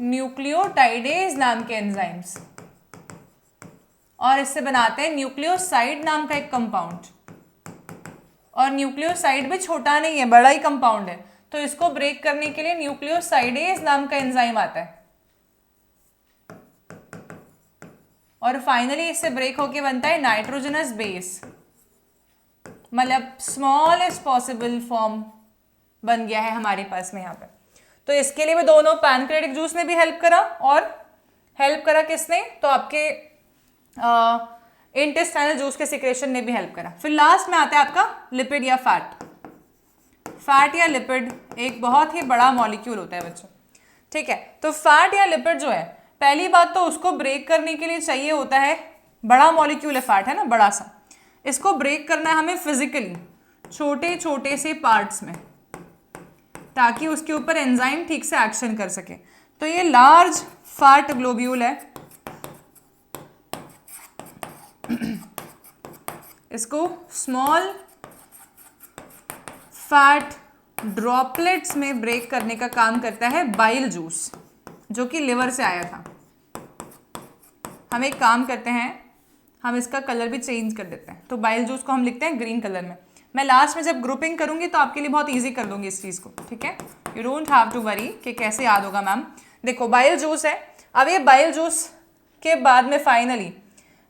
न्यूक्लियोटाइडेज नाम के एंजाइम्स, और इससे बनाते हैं न्यूक्लियोसाइड नाम का एक कंपाउंड। और न्यूक्लियोसाइड भी छोटा नहीं है, बड़ा ही कंपाउंड है, तो इसको ब्रेक करने के लिए न्यूक्लियोसाइडेज नाम का एंजाइम आता है, और फाइनली इससे ब्रेक होके बनता है नाइट्रोजनस बेस, मतलब स्मॉलेस्ट पॉसिबल फॉर्म बन गया है हमारे पास में यहाँ पे। तो इसके लिए भी दोनों पैनक्रियाटिक जूस ने भी हेल्प करा, और हेल्प करा किसने, तो आपके इंटेस्टाइनल जूस के सिक्रेशन ने भी हेल्प करा। फिर लास्ट में आता है आपका लिपिड या फैट। फैट या लिपिड एक बहुत ही बड़ा मॉलिक्यूल होता है बच्चों। ठीक है, तो फैट या लिपिड जो है, पहली बात तो उसको ब्रेक करने के लिए चाहिए होता है, बड़ा मॉलिक्यूल है फैट, है ना, बड़ा सा। इसको ब्रेक करना है हमें फिजिकली छोटे छोटे से पार्ट्स में, ताकि उसके ऊपर एंजाइम ठीक से एक्शन कर सके। तो ये लार्ज फैट ग्लोब्यूल है, इसको स्मॉल फैट ड्रॉपलेट्स में ब्रेक करने का काम करता है बाइल जूस, जो कि लिवर से आया था। हम एक काम करते हैं, हम इसका कलर भी चेंज कर देते हैं। तो बाइल जूस को हम लिखते हैं ग्रीन कलर में। मैं लास्ट में जब ग्रुपिंग करूंगी तो आपके लिए बहुत इजी कर दूंगी इस चीज़ को। ठीक है, you don't have to worry कि कैसे याद होगा मैम। देखो, बाइल जूस है। अब ये बाइल जूस के बाद में फाइनली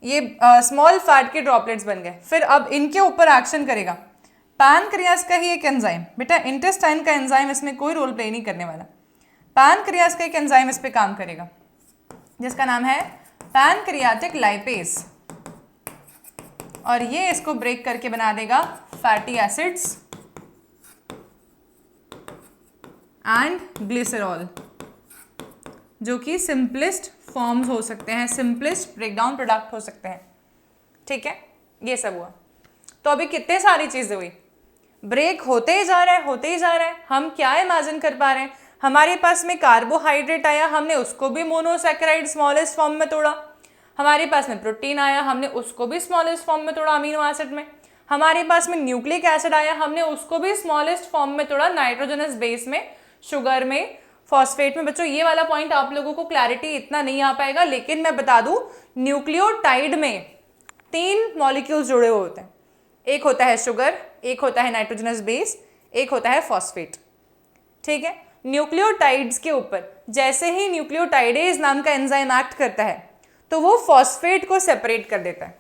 ये स्मॉल फैट के ड्रॉपलेट्स बन गए। फिर अब इनके ऊपर एक्शन करेगा पैनक्रियास का ही एक एंजाइम। बेटा, इंटेस्टाइन का एंजाइम इसमें कोई रोल प्ले नहीं करने वाला। पैनक्रियास का एक एंजाइम इस पे काम करेगा, जिसका नाम है पैनक्रियाटिक लाइपेज, और ये इसको ब्रेक करके बना देगा फैटी एसिड्स एंड ग्लिसरॉल, जो कि सिंपलेस्ट फॉर्म्स हो सकते हैं, सिंपलेस्ट ब्रेकडाउन प्रोडक्ट हो सकते हैं। ठीक है, ये सब हुआ। तो अभी कितने सारी चीजें हुई, ब्रेक होते ही जा रहा है, होते ही जा रहा है। हम क्या इमेजिन कर पा रहे हैं, हमारे पास में कार्बोहाइड्रेट आया, हमने उसको भी मोनोसैकेराइड स्मॉलेस्ट फॉर्म में तोड़ा। हमारे पास में प्रोटीन आया, हमने उसको भी स्मॉलेस्ट फॉर्म में तोड़ा अमीनो एसिड में। हमारे पास में न्यूक्लिक एसिड आया, हमने उसको भी स्मॉलेस्ट फॉर्म में तोड़ा नाइट्रोजनस बेस में, शुगर में, फॉस्फेट में। बच्चों, ये वाला पॉइंट आप लोगों को क्लैरिटी इतना नहीं आ पाएगा, लेकिन मैं बता दूं, न्यूक्लियोटाइड में 3 मॉलिक्यूल्स जुड़े हुए होते हैं। एक होता है शुगर, एक होता है नाइट्रोजनस बेस, एक होता है फॉस्फेट। ठीक है, न्यूक्लियोटाइड्स के ऊपर जैसे ही न्यूक्लियोटाइडेज नाम का एंजाइम एक्ट करता है, तो वो फॉस्फेट को सेपरेट कर देता है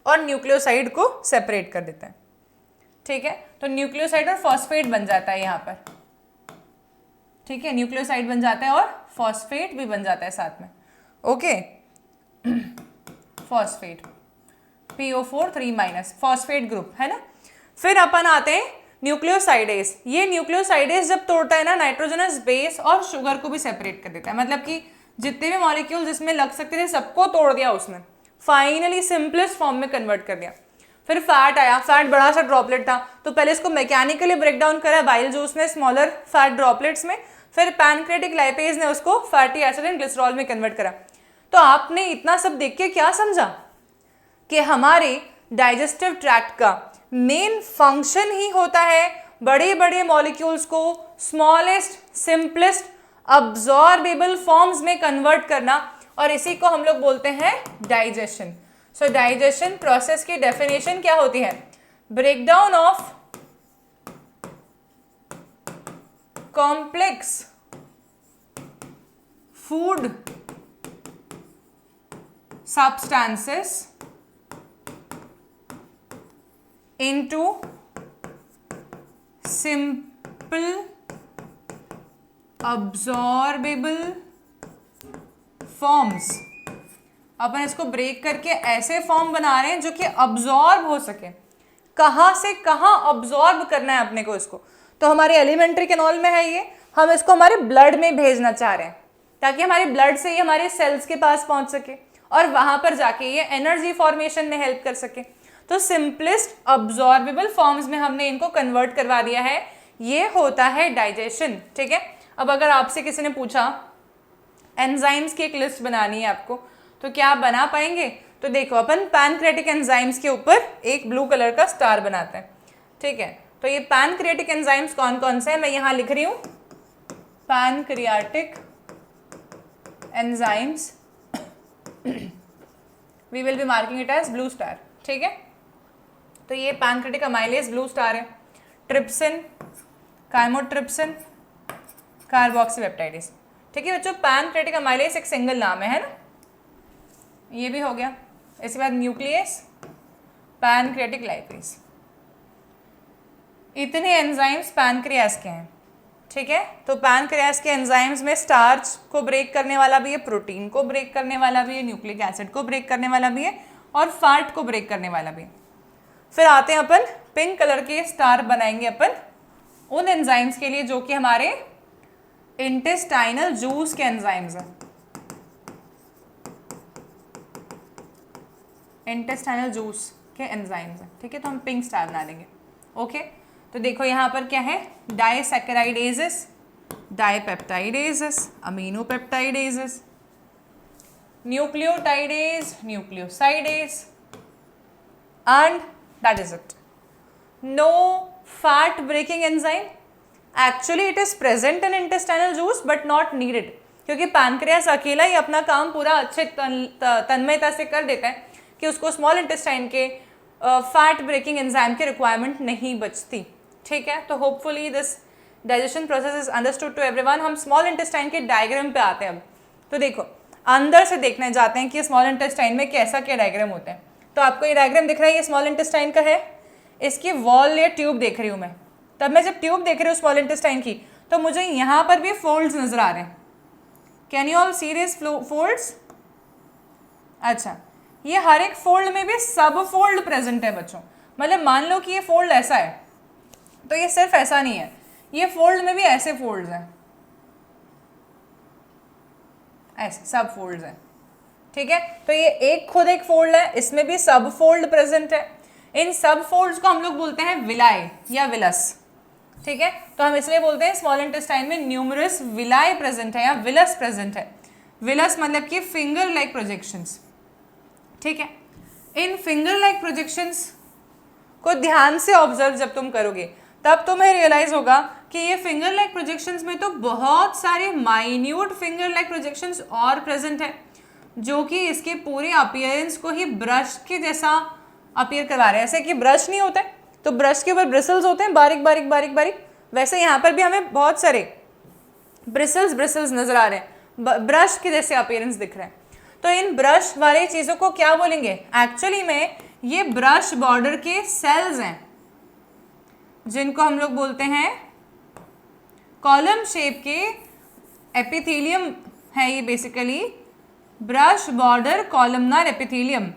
और न्यूक्लियोसाइड को सेपरेट कर देता है। ठीक है, तो न्यूक्लियोसाइड और फॉस्फेट बन जाता है यहाँ पर। ठीक है, न्यूक्लियोसाइड बन जाता है और फॉस्फेट भी बन जाता है साथ में। Okay, phosphate PO4 3- phosphate group है ना। फिर अपन आते हैं न्यूक्लियोसाइडेज। ये न्यूक्लियोसाइडेज जब तोड़ता है ना, नाइट्रोजनस बेस और शुगर को भी सेपरेट कर देता है, मतलब कि जितने भी मॉलिक्यूल जिसमें लग सकते थे सबको तोड़ दिया उसने, फाइनली सिंपलेस्ट फॉर्म में कन्वर्ट कर दिया। फिर फैट आया, फैट बड़ा सा ड्रॉपलेट था, तो पहले इसको मैकेनिकली ब्रेक डाउन करा बाइल जूस ने स्मॉलर फैट ड्रॉपलेट्स में, फिर पैनक्रेटिक लाइपेज ने उसको फैटी एसिड एंड ग्लिसरॉल में कन्वर्ट करा। तो आपने इतना सब देख के क्या समझा कि हमारे डाइजेस्टिव ट्रैक्ट का मेन फंक्शन ही होता है बड़े बड़े मॉलिक्यूल्स को स्मॉलेस्ट सिंपलेस्ट अब्जॉर्बेबल फॉर्म्स में कन्वर्ट करना, और इसी को हम लोग बोलते हैं डाइजेशन। सो डाइजेशन प्रोसेस की डेफिनेशन क्या होती है? Breakdown of complex food substances into simple absorbable forms। अपन इसको ब्रेक करके ऐसे फॉर्म बना रहे हैं जो कि अब्जॉर्ब हो सके। कहाँ से कहाँ अब्जॉर्ब करना है अपने को इसको, तो हमारे एलिमेंट्री कैनॉल में है ये, हम इसको हमारे ब्लड में भेजना चाह रहे हैं ताकि हमारे ब्लड से ये हमारे सेल्स के पास पहुंच सके और वहां पर जाके ये एनर्जी फॉर्मेशन में हेल्प कर सके। तो सिंपलेस्ट अब्जॉर्बेबल फॉर्म्स में हमने इनको कन्वर्ट करवा दिया है, ये होता है डाइजेशन। ठीक है, अब अगर आपसे किसी ने पूछा एंजाइम्स की एक लिस्ट बनानी है आपको, तो क्या आप बना पाएंगे? तो देखो, अपन पैनक्रेटिक एंजाइम्स के ऊपर एक ब्लू कलर का स्टार बनाते हैं। ठीक है, तो ये पैनक्रेटिक एंजाइम्स कौन कौन से हैं मैं यहाँ लिख रही हूँ, pancreatic enzymes, we will be marking it as blue star। ठीक है, तो ये पैनक्रेटिक अमाइलेज ब्लू स्टार है, ट्रिप्सिन, काइमोट्रिप्सिन, कार्बोक्सीपेप्टाइडेज। ठीक है बच्चों, पैनक्रेटिक अमाइलेज एक सिंगल नाम है ना, ये भी हो गया। इसके बाद न्यूक्लियस, पैनक्रेटिक लाइपेज, इतने एंजाइम्स पैनक्रियास के हैं। ठीक है, तो पैनक्रियास के एंजाइम्स में स्टार्च को ब्रेक करने वाला भी है, प्रोटीन को ब्रेक करने वाला भी है, न्यूक्लिक एसिड को ब्रेक करने वाला भी है और फैट को ब्रेक करने वाला भी है। फिर आते हैं अपन पिंक कलर के स्टार बनाएंगे अपन उन एंजाइम्स के लिए जो कि हमारे इंटेस्टाइनल जूस के एंजाइम्स हैं, इंटेस्टाइनल जूस के एंजाइम्स हैं। ठीक है, तो हम पिंक स्टार बना देंगे। ओके, तो देखो यहाँ पर क्या है, disaccharidases, dipeptidases, aminopeptidases, nucleotidase, nucleosidase, and that is it. No fat breaking enzyme, actually it is present in intestinal juice but not needed, क्योंकि पैनक्रियास अकेला ही अपना काम पूरा अच्छे तन्मयता से कर देता है कि उसको स्मॉल इंटेस्टाइन के फैट ब्रेकिंग एंजाइम की रिक्वायरमेंट नहीं बचती। ठीक है, तो hopefully this digestion process is understood to everyone. हम स्मॉल इंटेस्टाइन के डायग्राम पे आते हैं अब। तो देखो, अंदर से देखने जाते हैं कि स्मॉल इंटेस्टाइन में कैसा क्या डायग्राम होता है। तो आपको ये डायग्राम दिख रहा है, ये स्मॉल इंटेस्टाइन का है, इसकी वॉल या ट्यूब देख रही हूँ मैं। तब मैं जब ट्यूब देख रही हूँ स्मॉल इंटेस्टाइन की, तो मुझे यहाँ पर भी फोल्ड्स नजर आ रहे हैं। Can you all see this folds? अच्छा, ये हर एक फोल्ड में भी सब फोल्ड प्रेजेंट है बच्चों। मतलब मान लो कि ये फोल्ड ऐसा है, तो ये सिर्फ ऐसा नहीं है, ये फोल्ड में भी ऐसे फोल्ड्स हैं, ऐसे सब फोल्ड्स हैं। ठीक है, तो ये एक खुद एक फोल्ड है, इसमें भी सब फोल्ड प्रेजेंट है। इन सब फोल्ड्स को हम लोग बोलते हैं विलाई या विलस। ठीक है, तो हम इसलिए बोलते हैं स्मॉल इंटेस्टाइन में न्यूमरस विलाई प्रेजेंट है या विलस प्रेजेंट है। विलस मतलब कि फिंगर लाइक प्रोजेक्शंस। ठीक है, इन फिंगर लाइक प्रोजेक्शंस को ध्यान से ऑब्जर्व जब तुम करोगे तब तुम्हें रियलाइज होगा कि ये फिंगर लाइक प्रोजेक्शंस में तो बहुत सारे माइन्यूट फिंगर लाइक प्रोजेक्शंस और प्रेजेंट है, जो कि इसके पूरे अपीयरेंस को ही ब्रश के जैसा अपीयर करवा रहे हैं। ऐसे कि ब्रश नहीं होता है तो ब्रश के ऊपर ब्रिसल्स होते हैं, बारीक बारीक बारीक बारीक, वैसे यहाँ पर भी हमें बहुत सारे ब्रिसल्स नजर आ रहे हैं, ब्रश के जैसे अपीयरेंस दिख रहे हैं। तो इन ब्रश वाली चीज़ों को क्या बोलेंगे? एक्चुअली में ये ब्रश बॉर्डर के सेल्स हैं, जिनको हम लोग बोलते हैं कॉलम शेप के एपिथेलियम है। ये basically brush border columnar epithelium.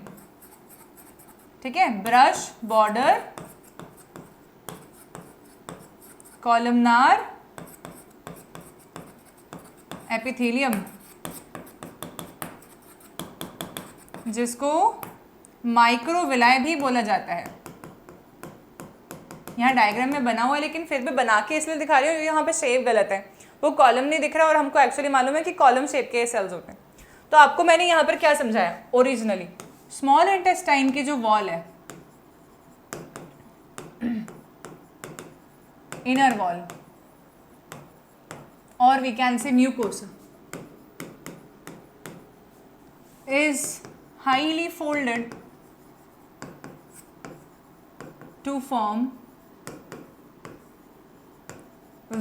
ठीक है, ब्रश बॉर्डर कॉलमनार एपिथेलियम, जिसको माइक्रोविलाय भी बोला जाता है। यहाँ डायग्राम में बना हुआ है, लेकिन फिर भी बना के इसलिए दिखा रही हूँ, यहाँ पे शेप गलत है, वो कॉलम नहीं दिख रहा और हमको एक्चुअली मालूम है कि कॉलम शेप के सेल्स होते हैं। तो आपको मैंने यहाँ पर क्या समझाया, ओरिजिनली स्मॉल इंटेस्टाइन की जो वॉल है, इनर वॉल, और we can say mucosa, is highly folded to form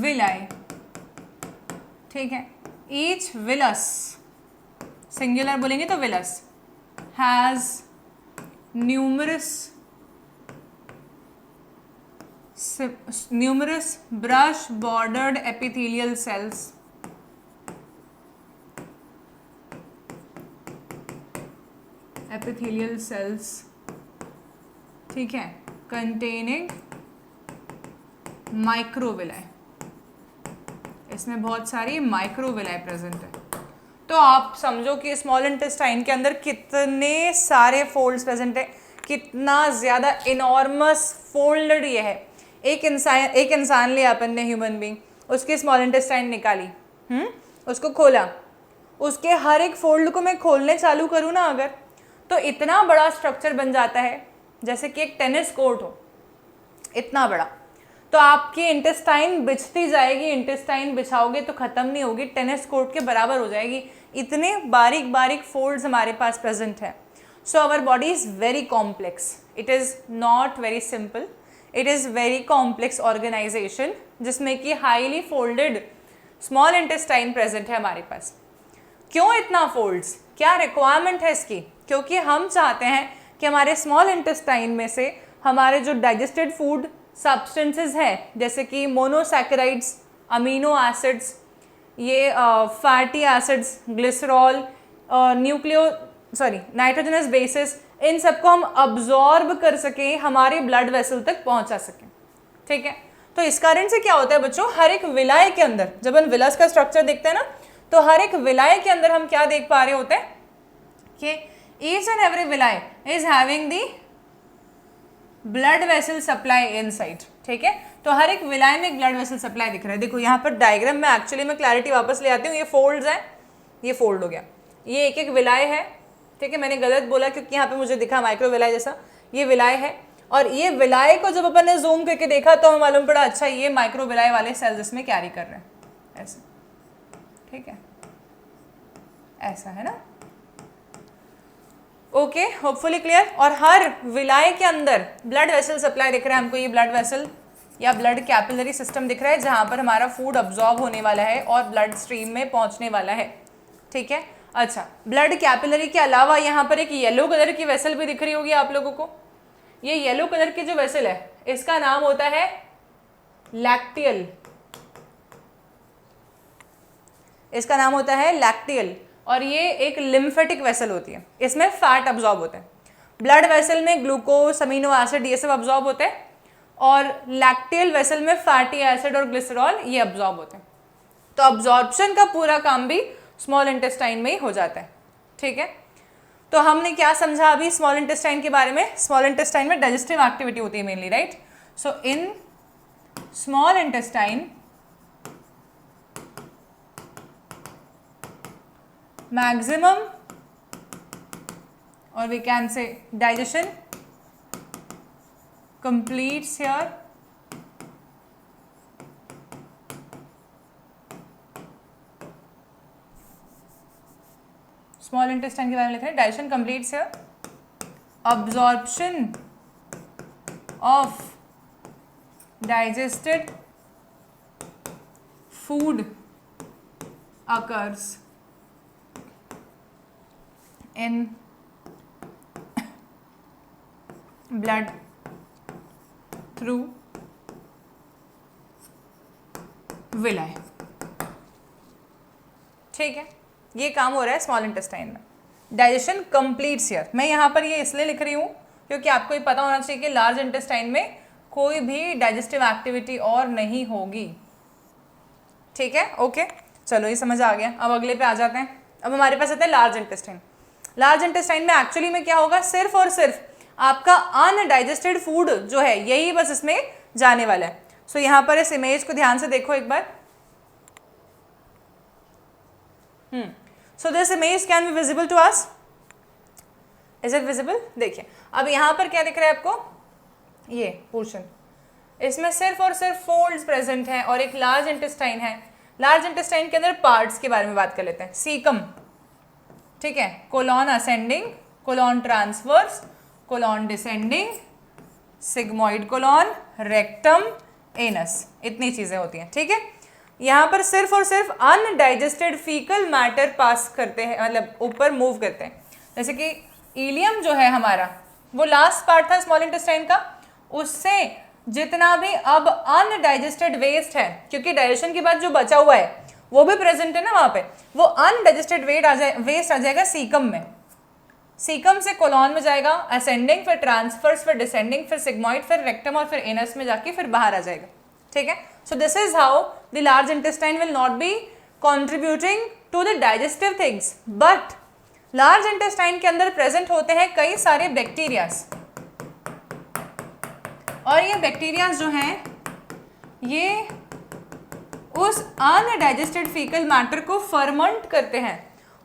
villi, ठीक है। each villus, सिंगुलर बोलेंगे तो villus, has numerous brush bordered epithelial cells, ठीक है, containing माइक्रोविलाय, इसमें बहुत सारी माइक्रोविलाय प्रेजेंट है। तो आप समझो कि स्मॉल इंटेस्टाइन के अंदर कितने सारे फोल्ड्स प्रेजेंट है, कितना ज़्यादा इनॉर्मस फोल्डेड ये है। एक इंसान लिया अपन ने, ह्यूमन बीइंग, उसकी स्मॉल इंटेस्टाइन निकाली, उसको खोला, उसके हर एक फोल्ड को मैं खोलने चालू करूँ ना अगर, तो इतना बड़ा स्ट्रक्चर बन जाता है जैसे कि एक टेनिस कोर्ट हो, इतना बड़ा। तो आपकी इंटेस्टाइन बिछती जाएगी, इंटेस्टाइन बिछाओगे तो ख़त्म नहीं होगी, टेनिस कोर्ट के बराबर हो जाएगी। इतने बारीक बारीक फोल्ड्स हमारे पास प्रेजेंट है। So our body is very complex, it is not very simple, it is very complex organization, जिसमें कि highly folded small intestine present है हमारे पास। क्यों इतना फोल्ड्स, क्या रिक्वायरमेंट है इसकी? क्योंकि हम चाहते हैं कि हमारे स्मॉल इंटेस्टाइन में से हमारे जो डाइजेस्टेड फूड सब्सटेंसेस हैं, जैसे कि मोनोसैकेराइड्स, अमीनो एसिड्स, ये fatty acids, glycerol, nitrogenous bases, इन सबको हम अब्जॉर्ब कर सकें, हमारे ब्लड वेसल तक पहुंचा सकें, ठीक है। तो इस कारण से क्या होता है बच्चों, हर एक विलाय के अंदर, जब हम विलस का स्ट्रक्चर देखते हैं ना, तो हर एक विलाय के अंदर हम क्या देख पा रहे होते हैं कि each and every villi is having the blood vessel supply inside, ठीक है। तो हर एक विलाय में एक ब्लड वेसल सप्लाई दिख रहा है। देखो यहाँ पर डायग्राम में एक्चुअली मैं क्लैरिटी वापस ले आती हूँ, ये फोल्ड्स हैं, ये फोल्ड हो गया, ये एक एक विलाय है, ठीक है। मैंने गलत बोला क्योंकि यहाँ पे मुझे दिखा माइक्रो विलाय जैसा, ये विलाय है। और ये विलाय को जब अपन ने जूम करके देखा तो हमें मालूम पड़ा, अच्छा ये माइक्रो विलाय वाले सेल्स इसमें कैरी कर रहे हैं, ऐसे, ठीक है, ऐसा है ना। Okay, hopefully clear. और हर विलाय के अंदर ब्लड वेसल सप्लाई दिख रहा है हमको, ये ब्लड वेसल या ब्लड कैपिलरी सिस्टम दिख रहा है, जहाँ पर हमारा फूड अब्जॉर्ब होने वाला है और ब्लड स्ट्रीम में पहुँचने वाला है, ठीक है। अच्छा, ब्लड कैपिलरी के अलावा यहाँ पर एक येलो कलर की वेसल भी दिख रही होगी आप लोगों को। ये येलो कलर की जो वेसल है, इसका नाम होता है लैक्टियल, इसका नाम होता है लैक्टियल। और ये एक लिम्फेटिक वेसल होती है, इसमें फैट अब्जॉर्ब होता है। ब्लड वेसल में ग्लूकोज, अमीनो एसिड, ये सब अब्जॉर्ब होते हैं, और लैक्टियल वेसल में फैटी एसिड और ग्लिसरॉल ये अब्जॉर्ब होते हैं। तो अब्जॉर्प्शन का पूरा काम भी स्मॉल इंटेस्टाइन में ही हो जाता है, ठीक है। तो हमने क्या समझा अभी स्मॉल इंटेस्टाइन के बारे में? स्मॉल इंटेस्टाइन में डाइजेस्टिव एक्टिविटी होती है mainly, right. So in small intestine maximum, or we can say digestion completes here, small intestine के बारे में लिख रहे हैं, digestion completes here, absorption of digested food occurs in blood through villi, ठीक है। ये काम हो रहा है स्मॉल इंटेस्टाइन में। डाइजेशन कंप्लीट्स हियर, मैं यहाँ पर ये इसलिए लिख रही हूँ क्योंकि आपको ये पता होना चाहिए कि लार्ज इंटेस्टाइन में कोई भी डाइजेस्टिव एक्टिविटी और नहीं होगी। ठीक है, ओके, चलो ये समझ आ गया। अब अगले पे आ जाते हैं। अब हमारे पास आता है लार्ज इंटेस्टाइन। लार्ज इंटेस्टाइन में एक्चुअली में क्या होगा, सिर्फ और सिर्फ आपका अनडाइजेस्टेड फूड जो है यही बस इसमें जाने वाला है। सो यहाँ पर इस इमेज को ध्यान से देखो एक बार। So this image can be visible to us, is it visible? देखिए अब यहाँ पर क्या दिख रहा है आपको, ये पोर्शन, इसमें सिर्फ और सिर्फ फोल्ड्स प्रेजेंट हैं और एक लार्ज इंटेस्टाइन है। लार्ज इंटेस्टाइन के अंदर पार्ट्स के बारे में बात कर लेते हैं। सीकम, ठीक है, colon ascending, colon transverse, colon descending, sigmoid colon, rectum, anus, इतनी चीजें होती हैं। ठीक है, यहाँ पर सिर्फ और सिर्फ अनडाइजेस्टेड फीकल मैटर पास करते हैं, मतलब ऊपर मूव करते हैं। जैसे कि इलियम जो है हमारा, वो लास्ट पार्ट था स्मॉल इंटेस्टाइन का, उससे जितना भी अब अनडाइजेस्टेड वेस्ट है, क्योंकि डाइजेशन के बाद जो बचा हुआ है वो भी प्रेजेंट है ना वहाँ पे, वो अनडाइजेस्टेड वेस्ट आ जाएगा सीकम में। सीकम से कोलॉन में जाएगा, असेंडिंग, फिर ट्रांसफर्स, फिर डिसेंडिंग, फिर सिग्मोइड, फिर रेक्टम और फिर एनस में जाके फिर बाहर आ जाएगा। ठीक है, so this is how the large intestine will not be contributing to the digestive things, but large intestine के अंदर प्रेजेंट होते हैं कई सारे बैक्टीरियाज, और ये बैक्टीरियाज जो हैं ये उस अनडाइजेस्टेड फीकल मैटर को फर्मेंट करते हैं,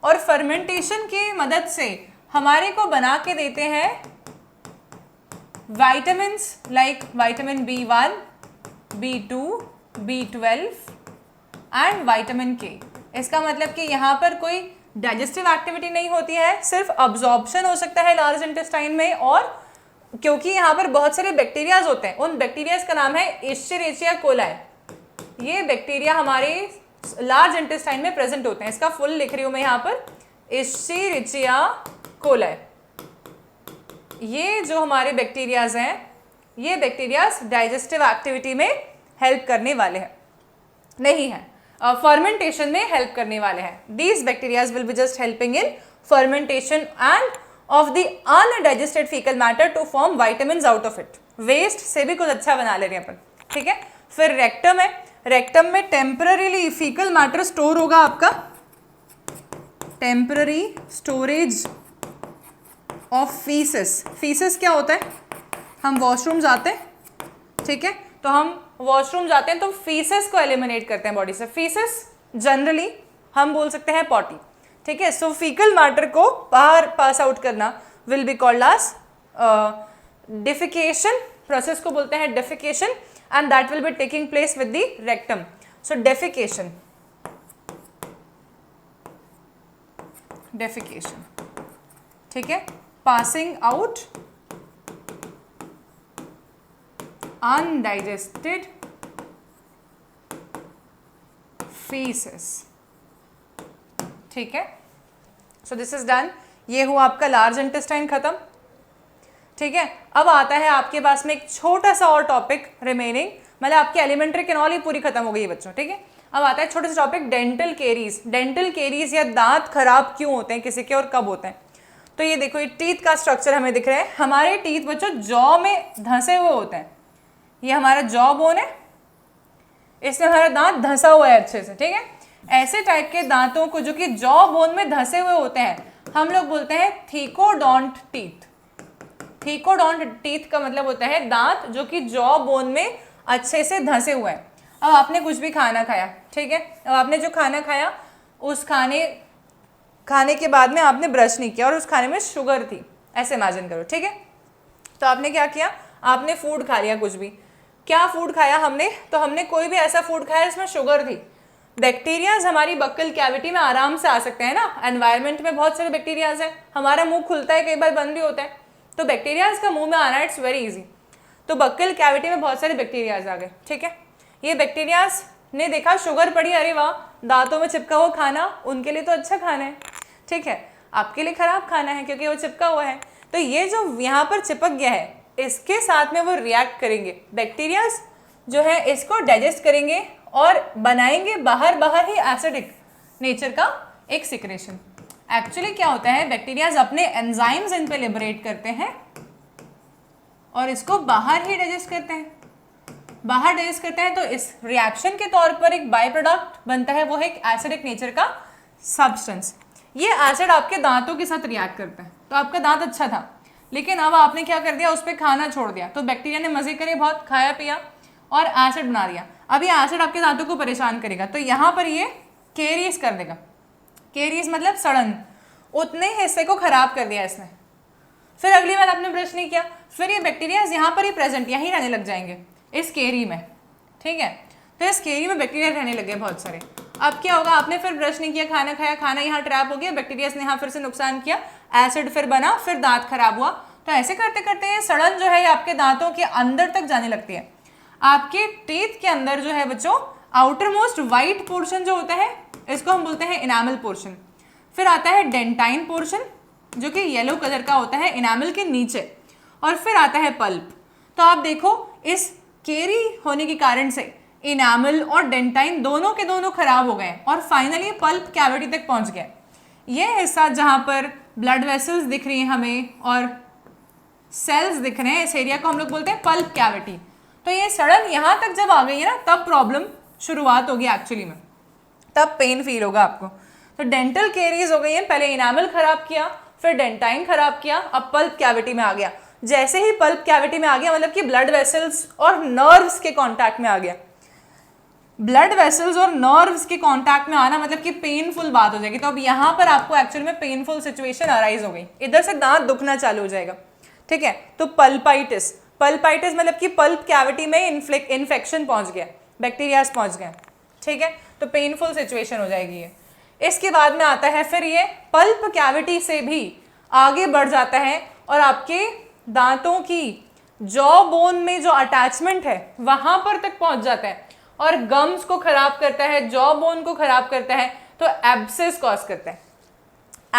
और फर्मेंटेशन की मदद से हमारे को बना के देते हैं vitamins like vitamin B1, B2, B12 and vitamin K। इसका मतलब कि यहाँ पर कोई डाइजेस्टिव एक्टिविटी नहीं होती है, सिर्फ अब्जॉर्प्शन हो सकता है लार्ज इंटेस्टाइन में। और क्योंकि यहाँ पर बहुत सारे बैक्टीरियाज होते हैं, उन बैक्टीरियाज का नाम है एस्चेरिचिया कोलाई। ये बैक्टीरिया हमारे लार्ज इंटेस्टाइन में प्रेजेंट होते हैं। इसका फुल लिख रही हूँ मैं यहाँ पर, एस्चेरिचिया कोलाई। ये जो हमारे बैक्टीरियाज हैं, ये बैक्टीरियाज डाइजेस्टिव एक्टिविटी में हेल्प करने वाले हैं, नहीं है फर्मेंटेशन में हेल्प करने वाले हैं। These bacterias will be just helping in fermentation and of the undigested fecal matter to form vitamins out of it। Waste से भी कुछ अच्छा बना ले रहे हैं अपन। ठीक है, फिर रेक्टम है, रेक्टम में टेम्पररीली फीकल मैटर स्टोर होगा आपका, temporary storage of faeces. Faeces क्या होता है, हम वॉशरूम जाते हैं, ठीक है, तो हम वॉशरूम जाते हैं तो फीसेस को एलिमिनेट करते हैं बॉडी से। फीसेस जनरली हम बोल सकते हैं पॉटी। ठीक है, सो फीकल मैटर को बाहर पास आउट करना will be called as defecation, process को बोलते हैं defecation, and that will be taking place with the rectum. So defecation, defecation, ठीक है, पासिंग आउट अनडाइजेस्टेड फीसेस। ठीक है, सो दिस इज डन। ये हुआ आपका लार्ज इंटेस्टाइन खत्म। ठीक है, अब आता है आपके पास में एक छोटा सा और टॉपिक रिमेनिंग, मतलब आपकी एलिमेंट्री कैनॉल ही पूरी खत्म हो गई है बच्चों। ठीक है, अब आता है छोटा सा topic dental caries. Dental caries या दांत खराब क्यों होते हैं किसी के और कब होते हैं। तो ये देखो, ये टीथ का स्ट्रक्चर हमें दिख रहा है। हमारे टीथ बच्चों जॉ में धंसे हुए होते हैं। ये हमारा जॉ बोन है, इसमें हमारा दांत धंसा हुआ है अच्छे से। ठीक है, ऐसे टाइप के दांतों को जो कि जॉ बोन में धंसे हुए होते हैं हम लोग बोलते हैं थीकोडोंट टीथ। थीकोडोंट टीथ का मतलब होता है दांत जो कि जॉ बोन में अच्छे से धंसे हुए हैं। अब आपने कुछ भी खाना खाया, ठीक है, अब आपने जो खाना खाया उस खाने के बाद में आपने ब्रश नहीं किया और उस खाने में शुगर थी, ऐसे इमेजिन करो। ठीक है, तो आपने क्या किया, आपने फूड खा लिया। कुछ भी, क्या फूड खाया हमने, तो हमने कोई भी ऐसा फूड खाया जिसमें शुगर थी। बैक्टीरियाज हमारी बक्कल कैविटी में आराम से आ सकते हैं ना, एनवायरनमेंट में बहुत सारे बैक्टीरियाज हैं। हमारा मुंह खुलता है, कई बार बंद भी होता है, तो बैक्टीरियाज का मुंह में आना इट्स वेरी इजी। तो बक्कल कैविटी में बहुत सारे बैक्टीरियाज आ गए। ठीक है, ये बैक्टीरियाज ने देखा शुगर पड़ी, अरे वाह, दांतों में चिपका हुआ खाना उनके लिए तो अच्छा खाना है। ठीक है, आपके लिए खराब खाना है क्योंकि वो चिपका हुआ है। तो ये जो यहाँ पर चिपक गया है, इसके साथ में वो रिएक्ट करेंगे। बैक्टीरियाज जो है इसको डाइजेस्ट करेंगे और बनाएंगे बाहर ही एसिडिक नेचर का एक सिक्रेशन। एक्चुअली क्या होता है, बैक्टीरियाज अपने एंजाइम्स इन पे लिबरेट करते हैं और इसको बाहर ही डाइजेस्ट करते हैं। बाहर डाइजेस्ट करते हैं तो इस रिएक्शन के तौर पर एक बाय प्रोडक्ट बनता है, वो है एक एसिडिक नेचर का सब्सटेंस। ये एसिड आपके दांतों के साथ रिएक्ट करता है। तो आपका दांत अच्छा था, लेकिन अब आपने क्या कर दिया, उस पर खाना छोड़ दिया, तो बैक्टीरिया ने मजे करे, बहुत खाया पिया और एसिड बना दिया। अब ये एसिड आपके दांतों को परेशान करेगा, तो यहाँ पर ये कैरीज कर देगा। कैरीज मतलब सड़न, उतने हिस्से को खराब कर दिया इसने। फिर अगली बार आपने ब्रश नहीं किया, फिर ये बैक्टीरिया यहाँ पर ही प्रेजेंट, यहीं रहने लग जाएंगे इस कैरी में, ठीक है। तो इस कैरी में बैक्टीरिया रहने लगे बहुत सारे। अब क्या होगा, आपने फिर ब्रश नहीं किया, खाना खाया, खाना यहाँ ट्रैप हो गया, बैक्टीरिया ने यहाँ फिर से नुकसान किया, एसिड फिर बना, फिर दांत खराब हुआ। तो ऐसे करते करते ये सड़न जो है आपके दांतों के अंदर तक जाने लगती है। आपके टीथ के अंदर जो है बच्चों, आउटर मोस्ट वाइट पोर्शन जो होता है, इसको हम बोलते हैं इनामल पोर्शन। फिर आता है डेंटाइन पोर्शन जो कि येलो कलर का होता है इनामल के नीचे, और फिर आता है पल्प। तो आप देखो, इस केरी होने के कारण से इनामल और डेंटाइन दोनों के दोनों खराब हो गए और फाइनली पल्प कैविटी तक पहुंच गए। ये हिस्सा जहां पर ब्लड वेसल्स दिख रही हैं हमें और सेल्स दिख रहे हैं, इस एरिया को हम लोग बोलते हैं पल्प कैविटी। तो ये सड़न यहाँ तक जब आ गई है ना, तब प्रॉब्लम शुरुआत होगी एक्चुअली में, तब पेन फील होगा आपको। तो डेंटल केरीज हो गई है, पहले इनामल खराब किया, फिर डेंटाइन खराब किया, अब पल्प कैविटी में आ गया। जैसे ही पल्प कैविटी में आ गया, मतलब कि ब्लड वेसल्स और नर्व्स के कांटेक्ट में आ गया। ब्लड वेसल्स और नर्व्स के कांटेक्ट में आना मतलब कि पेनफुल बात हो जाएगी। तो अब यहाँ पर आपको एक्चुअल में पेनफुल सिचुएशन अराइज हो गई, इधर से दांत दुखना चालू हो जाएगा, ठीक है। तो पल्पाइटिस, पल्पाइटिस मतलब कि पल्प कैविटी में इन्फेक्शन पहुंच गया, बैक्टीरियाज पहुंच गए, ठीक है। तो पेनफुल सिचुएशन हो जाएगी ये। इसके बाद में आता है फिर ये पल्प कैविटी से भी आगे बढ़ जाता है और आपके दांतों की जॉ बोन में जो अटैचमेंट है वहां पर तक पहुंच जाता है और गम्स को खराब करता है, जॉ बोन को खराब करता है, तो एब्सेस कॉज करता है।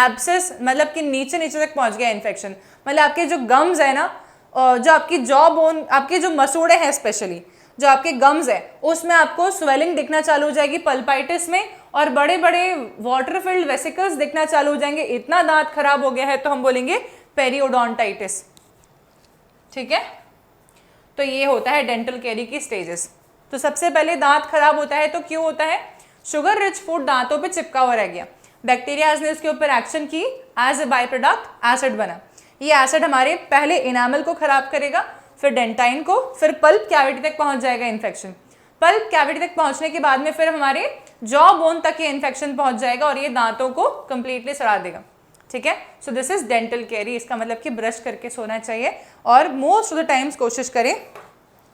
एब्सेस मतलब कि नीचे नीचे तक पहुंच गया इन्फेक्शन, मतलब आपके जो गम्स है ना, जो आपकी जॉ बोन, आपके जो मसूड़े हैं स्पेशली, जो आपके गम्स है, उसमें आपको स्वेलिंग दिखना चालू हो जाएगी पल्पाइटिस में, और बड़े बड़े वाटर फिल्ड वेसिकल्स दिखना चालू हो जाएंगे। इतना दांत खराब हो गया है तो हम बोलेंगे पेरियोडोंटाइटिस, ठीक है। तो ये होता है डेंटल कैरी की स्टेजेस। तो सबसे पहले दांत खराब होता है, तो क्यों होता है, शुगर रिच फूड दांतों पे चिपका हुआ रह गया, बैक्टीरियाज ने उसके ऊपर एक्शन की, as a by product acid बना। ये एसिड हमारे पहले इनामल को खराब करेगा, फिर डेंटाइन को, फिर पल्प कैविटी तक पहुंच जाएगा इन्फेक्शन। पल्प कैविटी तक पहुंचने के बाद में फिर हमारे जॉ बोन तक ये इन्फेक्शन पहुंच जाएगा और ये दांतों को कंप्लीटली सड़ा देगा, ठीक है। So this is dental carry. इसका मतलब कि ब्रश करके सोना चाहिए और मोस्ट ऑफ द टाइम्स कोशिश करें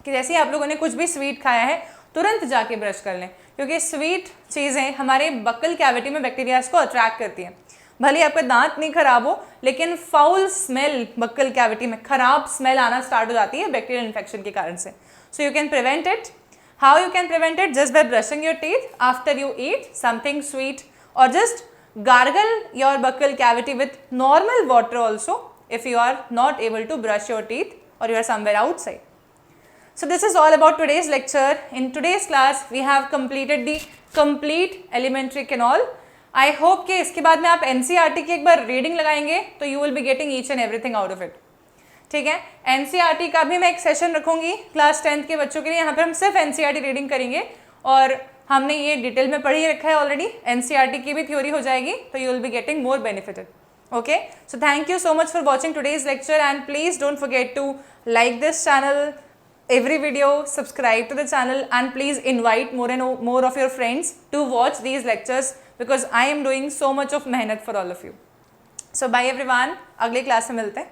कि जैसे ही आप लोगों ने कुछ भी स्वीट खाया है तुरंत जाके ब्रश कर लें, क्योंकि स्वीट चीज़ें हमारे बक्कल कैविटी में बैक्टीरियाज को अट्रैक्ट करती हैं। भले आपका दांत नहीं खराब हो, लेकिन फाउल स्मेल बक्कल कैविटी में खराब स्मेल आना स्टार्ट हो जाती है बैक्टीरियल इन्फेक्शन के कारण से। So you can prevent it. How you can prevent it? Just by brushing your teeth after you eat something sweet, और just gargle your buccal cavity with normal water also if you are not able to brush your teeth or you are somewhere outside. So this is all about today's lecture. In today's class we have completed the complete elementary canal. I hope कि इसके बाद में आप NCERT की एक बार reading लगाएंगे तो you will be getting each and everything out of it. ठीक है, NCERT का भी मैं एक सेशन रखूंगी क्लास 10th के बच्चों के लिए। यहाँ पर हम सिर्फ NCERT रीडिंग करेंगे और हमने ये डिटेल में पढ़ ही रखा है ऑलरेडी। NCERT की भी थ्योरी हो जाएगी तो you will be getting more benefited. Okay, so thank you so much for watching today's lecture and please don't forget to like this channel, every video, subscribe to the channel and please invite more and more of your friends to watch these lectures because I am doing so much of mehnat for all of you. So bye everyone, अगले class में मिलते हैं।